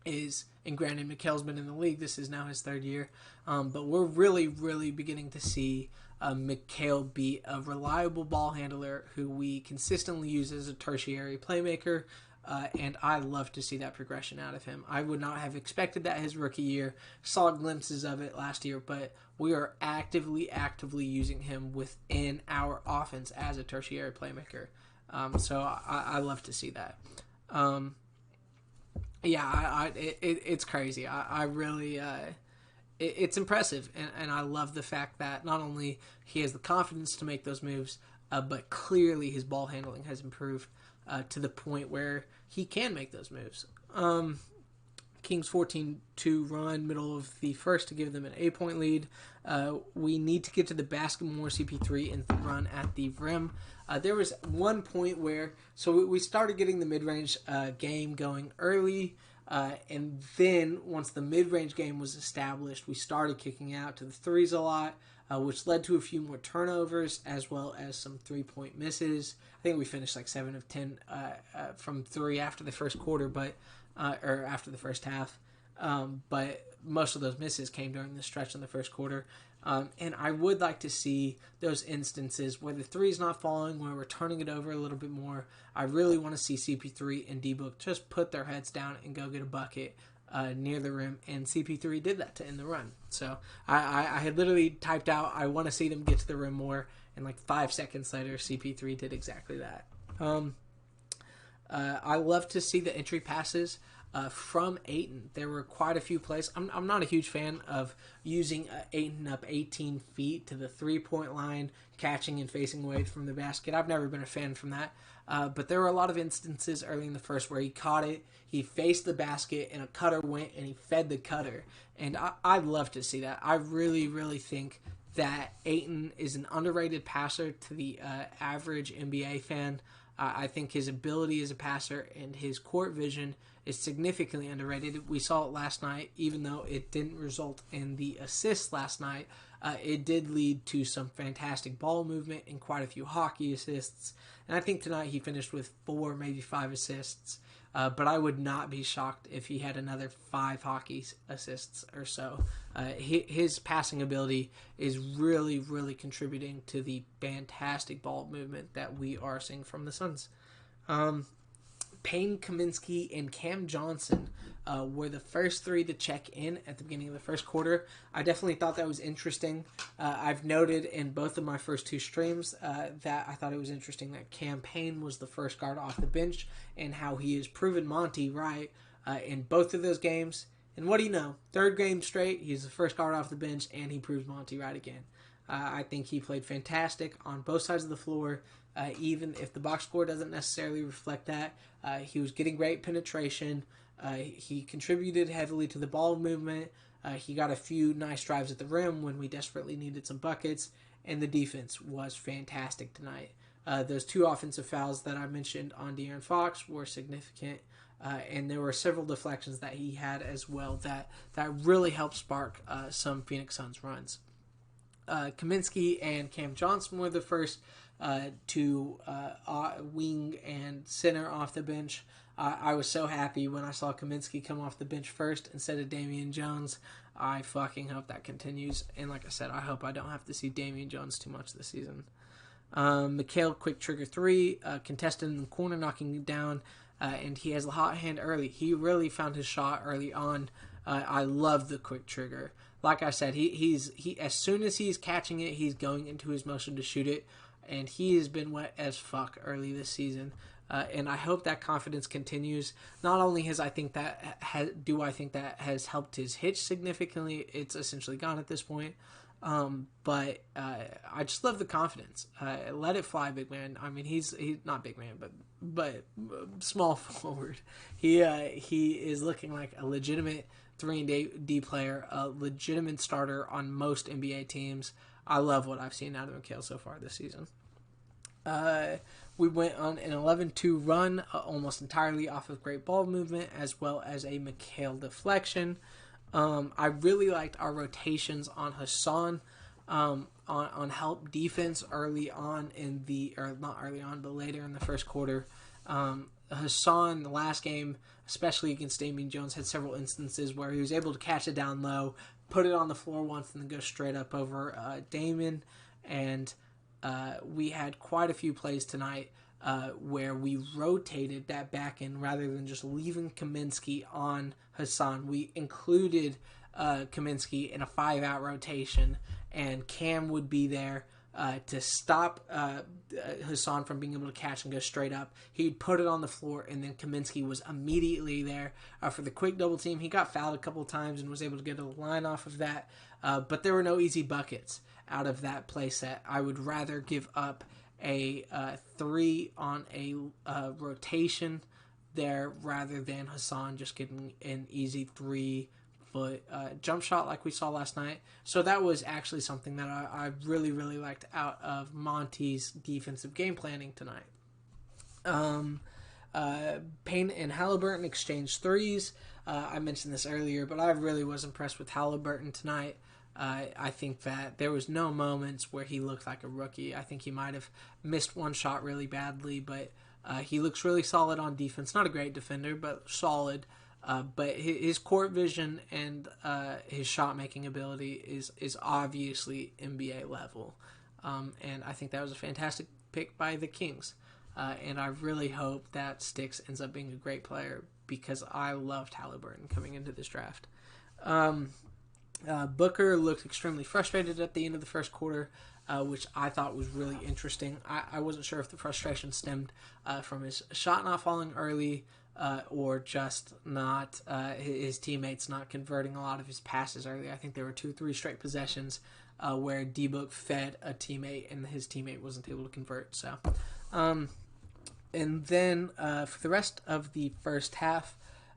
is, and granted, Mikal's been in the league, this is now his third year, but we're really, really beginning to see Mikal be a reliable ball handler who we consistently use as a tertiary playmaker. And I love to see that progression out of him. I would not have expected that his rookie year. Saw glimpses of it last year, but we are actively it's him within our offense as a tertiary playmaker. So I love to see that. It's crazy. I really, it's impressive. And I love the fact that not only he has the confidence to make those moves, but clearly his ball handling has improved to the point where he can make those moves. Kings 14-2 run, middle of the first, to give them an 8-point lead. We need to get to the basket more. CP3 in the run at the rim. There was one point where, so we started getting the mid-range game going early, and then once the mid-range game was established, we started kicking out to the threes a lot, which led to a few more turnovers as well as some three-point misses. I think we finished like 7 of 10 from three after the first quarter, or after the first half. But most of those misses came during the stretch in the first quarter. And I would like to see those instances where the three's not falling, where we're turning it over a little bit more. I really want to see CP3 and D-Book just put their heads down and go get a bucket near the rim, and CP3 did that to end the run. So I had literally typed out, I want to see them get to the rim more, and like 5 seconds later, CP3 did exactly that. I love to see the entry passes from Ayton. There were quite a few plays. I'm not a huge fan of using Ayton up 18 feet to the three-point line, catching and facing away from the basket. I've never been a fan from that. But there were a lot of instances early in the first where he caught it, he faced the basket, and a cutter went, and he fed the cutter. And I'd love to see that. I really, really think that Ayton is an underrated passer to the average NBA fan. I think his ability as a passer and his court vision is significantly underrated. We saw it last night, even though it didn't result in the assist last night. It did lead to some fantastic ball movement and quite a few hockey assists. And I think tonight he finished with 4, maybe 5 assists. But I would not be shocked if he had another 5 hockey assists or so. His passing ability is really, really contributing to the fantastic ball movement that we are seeing from the Suns. Payne Kaminsky and Cam Johnson were the first 3 to check in at the beginning of the first quarter. I definitely thought that was interesting. I've noted in both of my first 2 streams that I thought it was interesting that Cam Payne was the first guard off the bench and how he has proven Monty right in both of those games. And what do you know? 3rd game straight, he's the first guard off the bench, and he proves Monty right again. I think he played fantastic on both sides of the floor. Even if the box score doesn't necessarily reflect that, he was getting great penetration. He contributed heavily to the ball movement. He got a few nice drives at the rim when we desperately needed some buckets, and the defense was fantastic tonight. Those 2 offensive fouls that I mentioned on De'Aaron Fox were significant, and there were several deflections that he had as well that really helped spark some Phoenix Suns runs. Kaminsky and Cam Johnson were the first to wing and center off the bench. I was so happy when I saw Kaminsky come off the bench first instead of Damian Jones. I fucking hope that continues. And like I said, I hope I don't have to see Damian Jones too much this season. Mikal, quick trigger three, contested in the corner, knocking it down, and he has a hot hand early. He really found his shot early on. I love the quick trigger. Like I said, he as soon as he's catching it, he's going into his motion to shoot it, and he has been wet as fuck early this season. And I hope that confidence continues. Not only I think that has helped his hitch significantly. It's essentially gone at this point. But I just love the confidence. Let it fly, big man. I mean, he's not big man, but small forward. He is looking like a legitimate 3-and-D player, a legitimate starter on most NBA teams. I love what I've seen out of Mikal so far this season. We went on an 11-2 run, almost entirely off of great ball movement, as well as a Mikal deflection. I really liked our rotations on Hassan, on help defense early on not early on, but later in the first quarter. Hassan, the last game, especially against Damian Jones, had several instances where he was able to catch it down low, put it on the floor once, and then go straight up over Damian. And we had quite a few plays tonight where we rotated that back end rather than just leaving Kaminsky on Hassan. We included Kaminsky in a 5-out rotation, and Cam would be there to stop Hassan from being able to catch and go straight up. He'd put it on the floor, and then Kaminsky was immediately there for the quick double team. He got fouled a couple of times and was able to get a line off of that, but there were no easy buckets out of that play set. I would rather give up a 3 on a rotation there rather than Hassan just getting an easy 3-foot jump shot like we saw last night. So that was actually something that I really, really liked out of Monty's defensive game planning tonight. Payne and Halliburton exchanged threes. I mentioned this earlier, but I really was impressed with Halliburton tonight. I think that there was no moments where he looked like a rookie. I think he might have missed one shot really badly, but he looks really solid on defense. Not a great defender, but solid. But his court vision and his shot-making ability is obviously NBA level. And I think that was a fantastic pick by the Kings. And I really hope that Sticks ends up being a great player because I loved Halliburton coming into this draft. Booker looked extremely frustrated at the end of the first quarter, which I thought was really interesting. I wasn't sure if the frustration stemmed from his shot not falling early or just not his teammates not converting a lot of his passes early. I think there were 2-3 straight possessions where D-Book fed a teammate and his teammate wasn't able to convert. So, and then for the rest of the first half,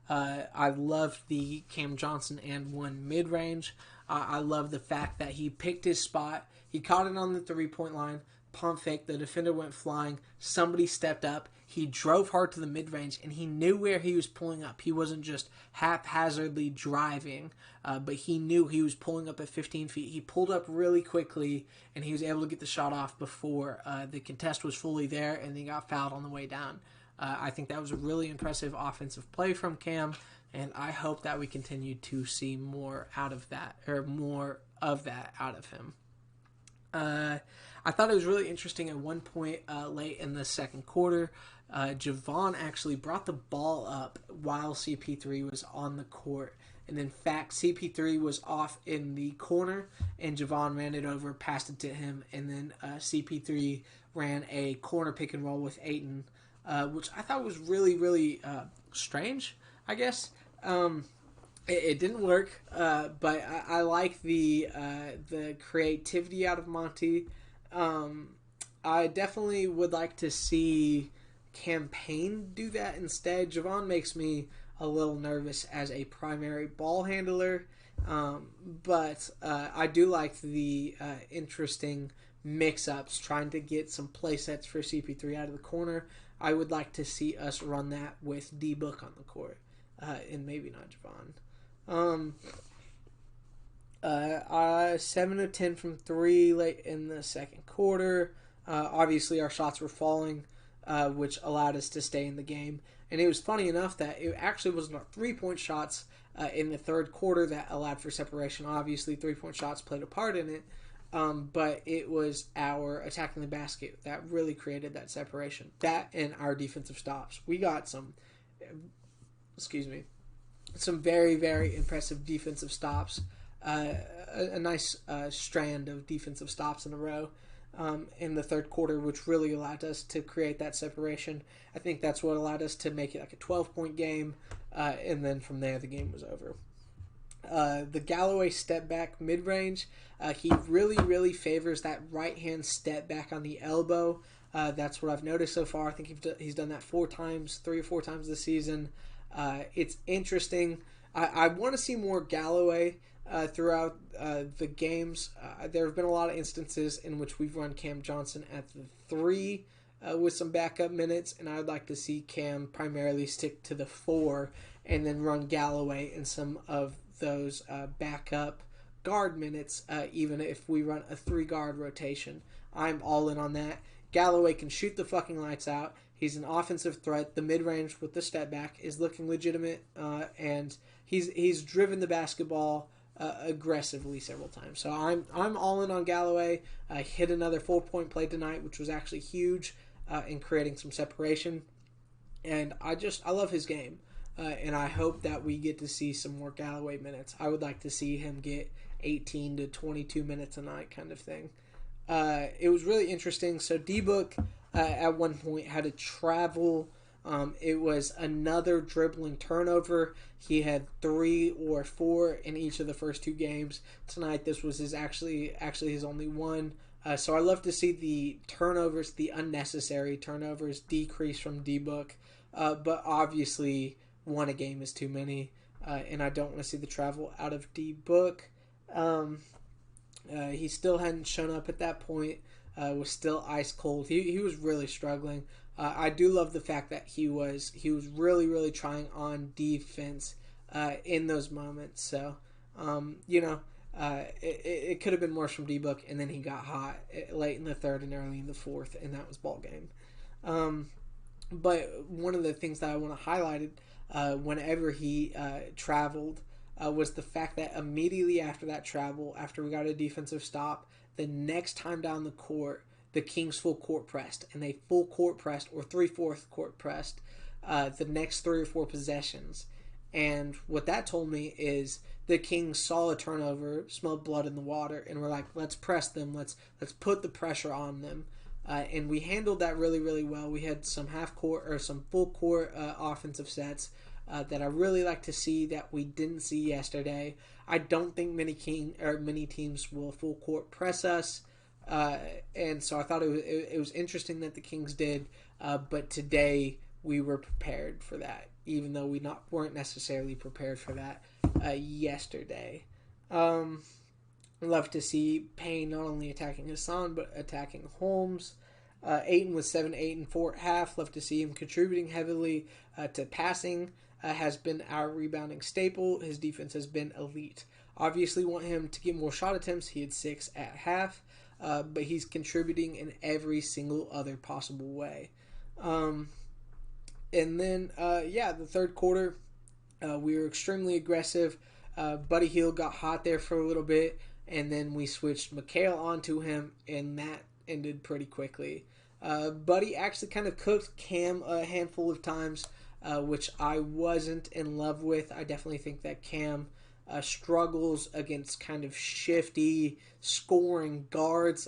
I loved the Cam Johnson and one mid-range. I love the fact that he picked his spot. He caught it on the 3-point line, pump fake, the defender went flying, somebody stepped up, he drove hard to the mid-range, and he knew where he was pulling up. He wasn't just haphazardly driving, but he knew he was pulling up at 15 feet. He pulled up really quickly, and he was able to get the shot off before the contest was fully there, and he got fouled on the way down. I think that was a really impressive offensive play from Cam, and I hope that we continue to see more out of that, or more of that out of him. I thought it was really interesting at one point late in the second quarter, Javon actually brought the ball up while CP3 was on the court. And in fact, CP3 was off in the corner, and Javon ran it over, passed it to him, and then CP3 ran a corner pick and roll with Ayton, which I thought was really, really strange, I guess. It didn't work, but I like the creativity out of Monty. I definitely would like to see Campaign do that instead. Javon makes me a little nervous as a primary ball handler, but I do like the interesting mix-ups, trying to get some play sets for CP3 out of the corner. I would like to see us run that with D-Book on the court, and maybe not Javon. 7 of 10 from 3 late in the second quarter. Obviously, our shots were falling, which allowed us to stay in the game. And it was funny enough that it actually wasn't our 3-point shots in the third quarter that allowed for separation. Obviously, 3-point shots played a part in it, but it was our attacking the basket that really created that separation. That and our defensive stops. We got some very, very impressive defensive stops. A nice strand of defensive stops in a row in the third quarter, which really allowed us to create that separation. I think that's what allowed us to make it like a 12-point game, and then from there the game was over. The Galloway step back mid-range, he really, really favors that right-hand step back on the elbow. That's what I've noticed so far. I think he's done that 3 or 4 times this season. It's interesting. I want to see more Galloway throughout the games. There have been a lot of instances in which we've run Cam Johnson at the 3 with some backup minutes, and I'd like to see Cam primarily stick to the 4 and then run Galloway in some of those backup guard minutes, even if we run a 3-guard rotation. I'm all in on that. Galloway can shoot the fucking lights out. He's an offensive threat. The mid-range with the step back is looking legitimate, and he's driven the basketball aggressively several times. So I'm all in on Galloway. Hit another 4-point play tonight, which was actually huge in creating some separation. And I love his game, and I hope that we get to see some more Galloway minutes. I would like to see him get 18 to 22 minutes a night kind of thing. It was really interesting. So D-Book at one point had to travel. It was another dribbling turnover. He had 3 or 4 in each of the first 2 games. Tonight, this was actually his only one. So I love to see the turnovers, the unnecessary turnovers, decrease from D-Book. But obviously, 1 a game is too many, and I don't want to see the travel out of D-Book. He still hadn't shown up at that point. Was still ice cold. He was really struggling. I do love the fact that he was really, really trying on defense in those moments. So it could have been worse from D-Book, and then he got hot late in the third and early in the fourth, and that was ball game. But one of the things that I want to highlight whenever he traveled was the fact that immediately after that travel, after we got a defensive stop, the next time down the court, the Kings full court pressed, and they full court pressed or 3/4 court pressed the next 3 or 4 possessions. And what that told me is the Kings saw a turnover, smelled blood in the water, and were like, let's press them, let's put the pressure on them. And we handled that really, really well. We had some half court or some full court offensive sets that I really like to see that we didn't see yesterday. I don't think many teams will full court press us, and so I thought it was interesting that the Kings did. But today we were prepared for that, even though we weren't necessarily prepared for that yesterday. Love to see Payne not only attacking Hassan but attacking Holmes. Ayton was 7, 8, and 4 at half. Love to see him contributing heavily to passing. Has been our rebounding staple. His defense has been elite. Obviously want him to get more shot attempts. He had 6 at half, but he's contributing in every single other possible way. And then, the third quarter, we were extremely aggressive. Buddy Hield got hot there for a little bit, and then we switched Mikal onto him, and that ended pretty quickly. Buddy actually kind of cooked Cam a handful of times, which I wasn't in love with. I definitely think that Cam struggles against kind of shifty scoring guards,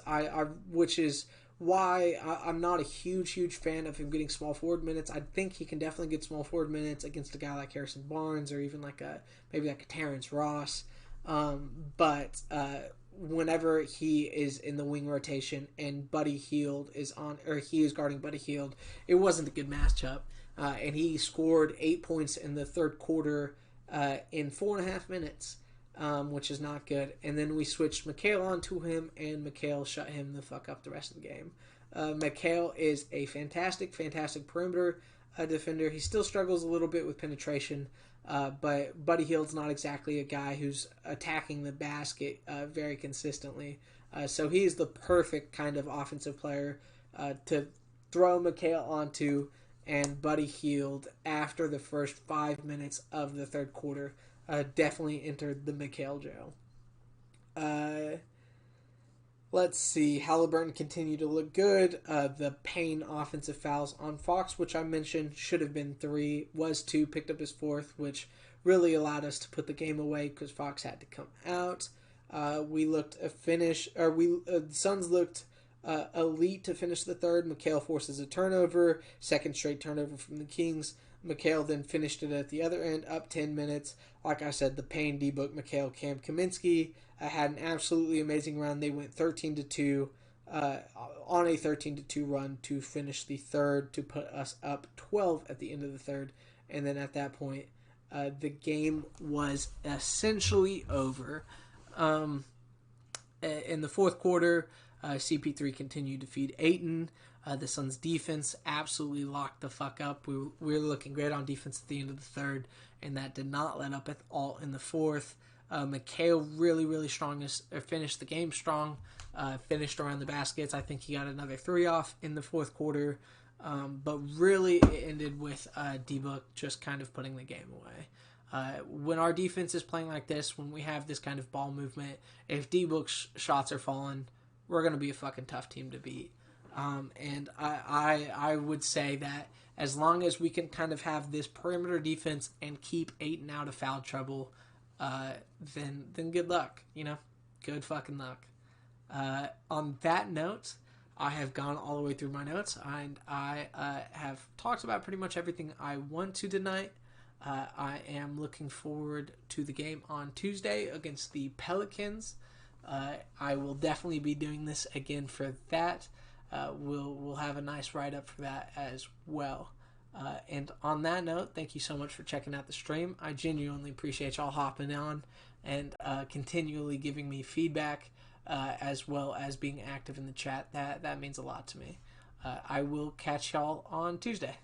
which is why I'm not a huge fan of him getting small forward minutes. I think he can definitely get small forward minutes against a guy like Harrison Barnes or even maybe like a Terrence Ross. But whenever he is in the wing rotation and Buddy Hield is he is guarding Buddy Hield, it wasn't a good matchup. And he scored 8 points in the third quarter in 4.5 minutes, which is not good. And then we switched Mikal onto him, and Mikal shut him the fuck up the rest of the game. Mikal is a fantastic perimeter defender. He still struggles a little bit with penetration, But Buddy Hield's not exactly a guy who's attacking the basket very consistently. So he's the perfect kind of offensive player to throw McHale onto, and Buddy Hield, after the first 5 minutes of the third quarter, definitely entered the McHale jail. Let's see. Halliburton continued to look good. The Payne offensive fouls on Fox, which I mentioned, should have been 3, was 2, picked up his 4th, which really allowed us to put the game away because Fox had to come out. We looked a finish, or the Suns looked elite to finish the third. McHale forces a turnover, second straight turnover from the Kings. McHale then finished it at the other end, up 10 minutes. Like I said, the Payne, D-Book, McHale, Cam Kaminsky had an absolutely amazing run. They went 13-2 on a 13-2 run to finish the third, to put us up 12 at the end of the third. And then at that point, the game was essentially over. In the fourth quarter, CP3 continued to feed Ayton. The Suns' defense absolutely locked the fuck up. We were looking great on defense at the end of the third, and that did not let up at all in the fourth. McHale really strong. Finished the game strong. Finished around the baskets. I think he got another 3 off in the fourth quarter. But really, it ended with D-Book just kind of putting the game away. When our defense is playing like this, when we have this kind of ball movement, if D-Book's shots are falling, we're going to be a fucking tough team to beat. And I would say that as long as we can kind of have this perimeter defense and keep Ayton out of foul trouble, then good luck, good fucking luck. On that note, I have gone all the way through my notes, and I have talked about pretty much everything I want to tonight. I am looking forward to the game on Tuesday against the Pelicans. I will definitely be doing this again for that. We'll have a nice write-up for that as well. And on that note, thank you so much for checking out the stream. I genuinely appreciate y'all hopping on and continually giving me feedback, as well as being active in the chat. That means a lot to me. I will catch y'all on Tuesday.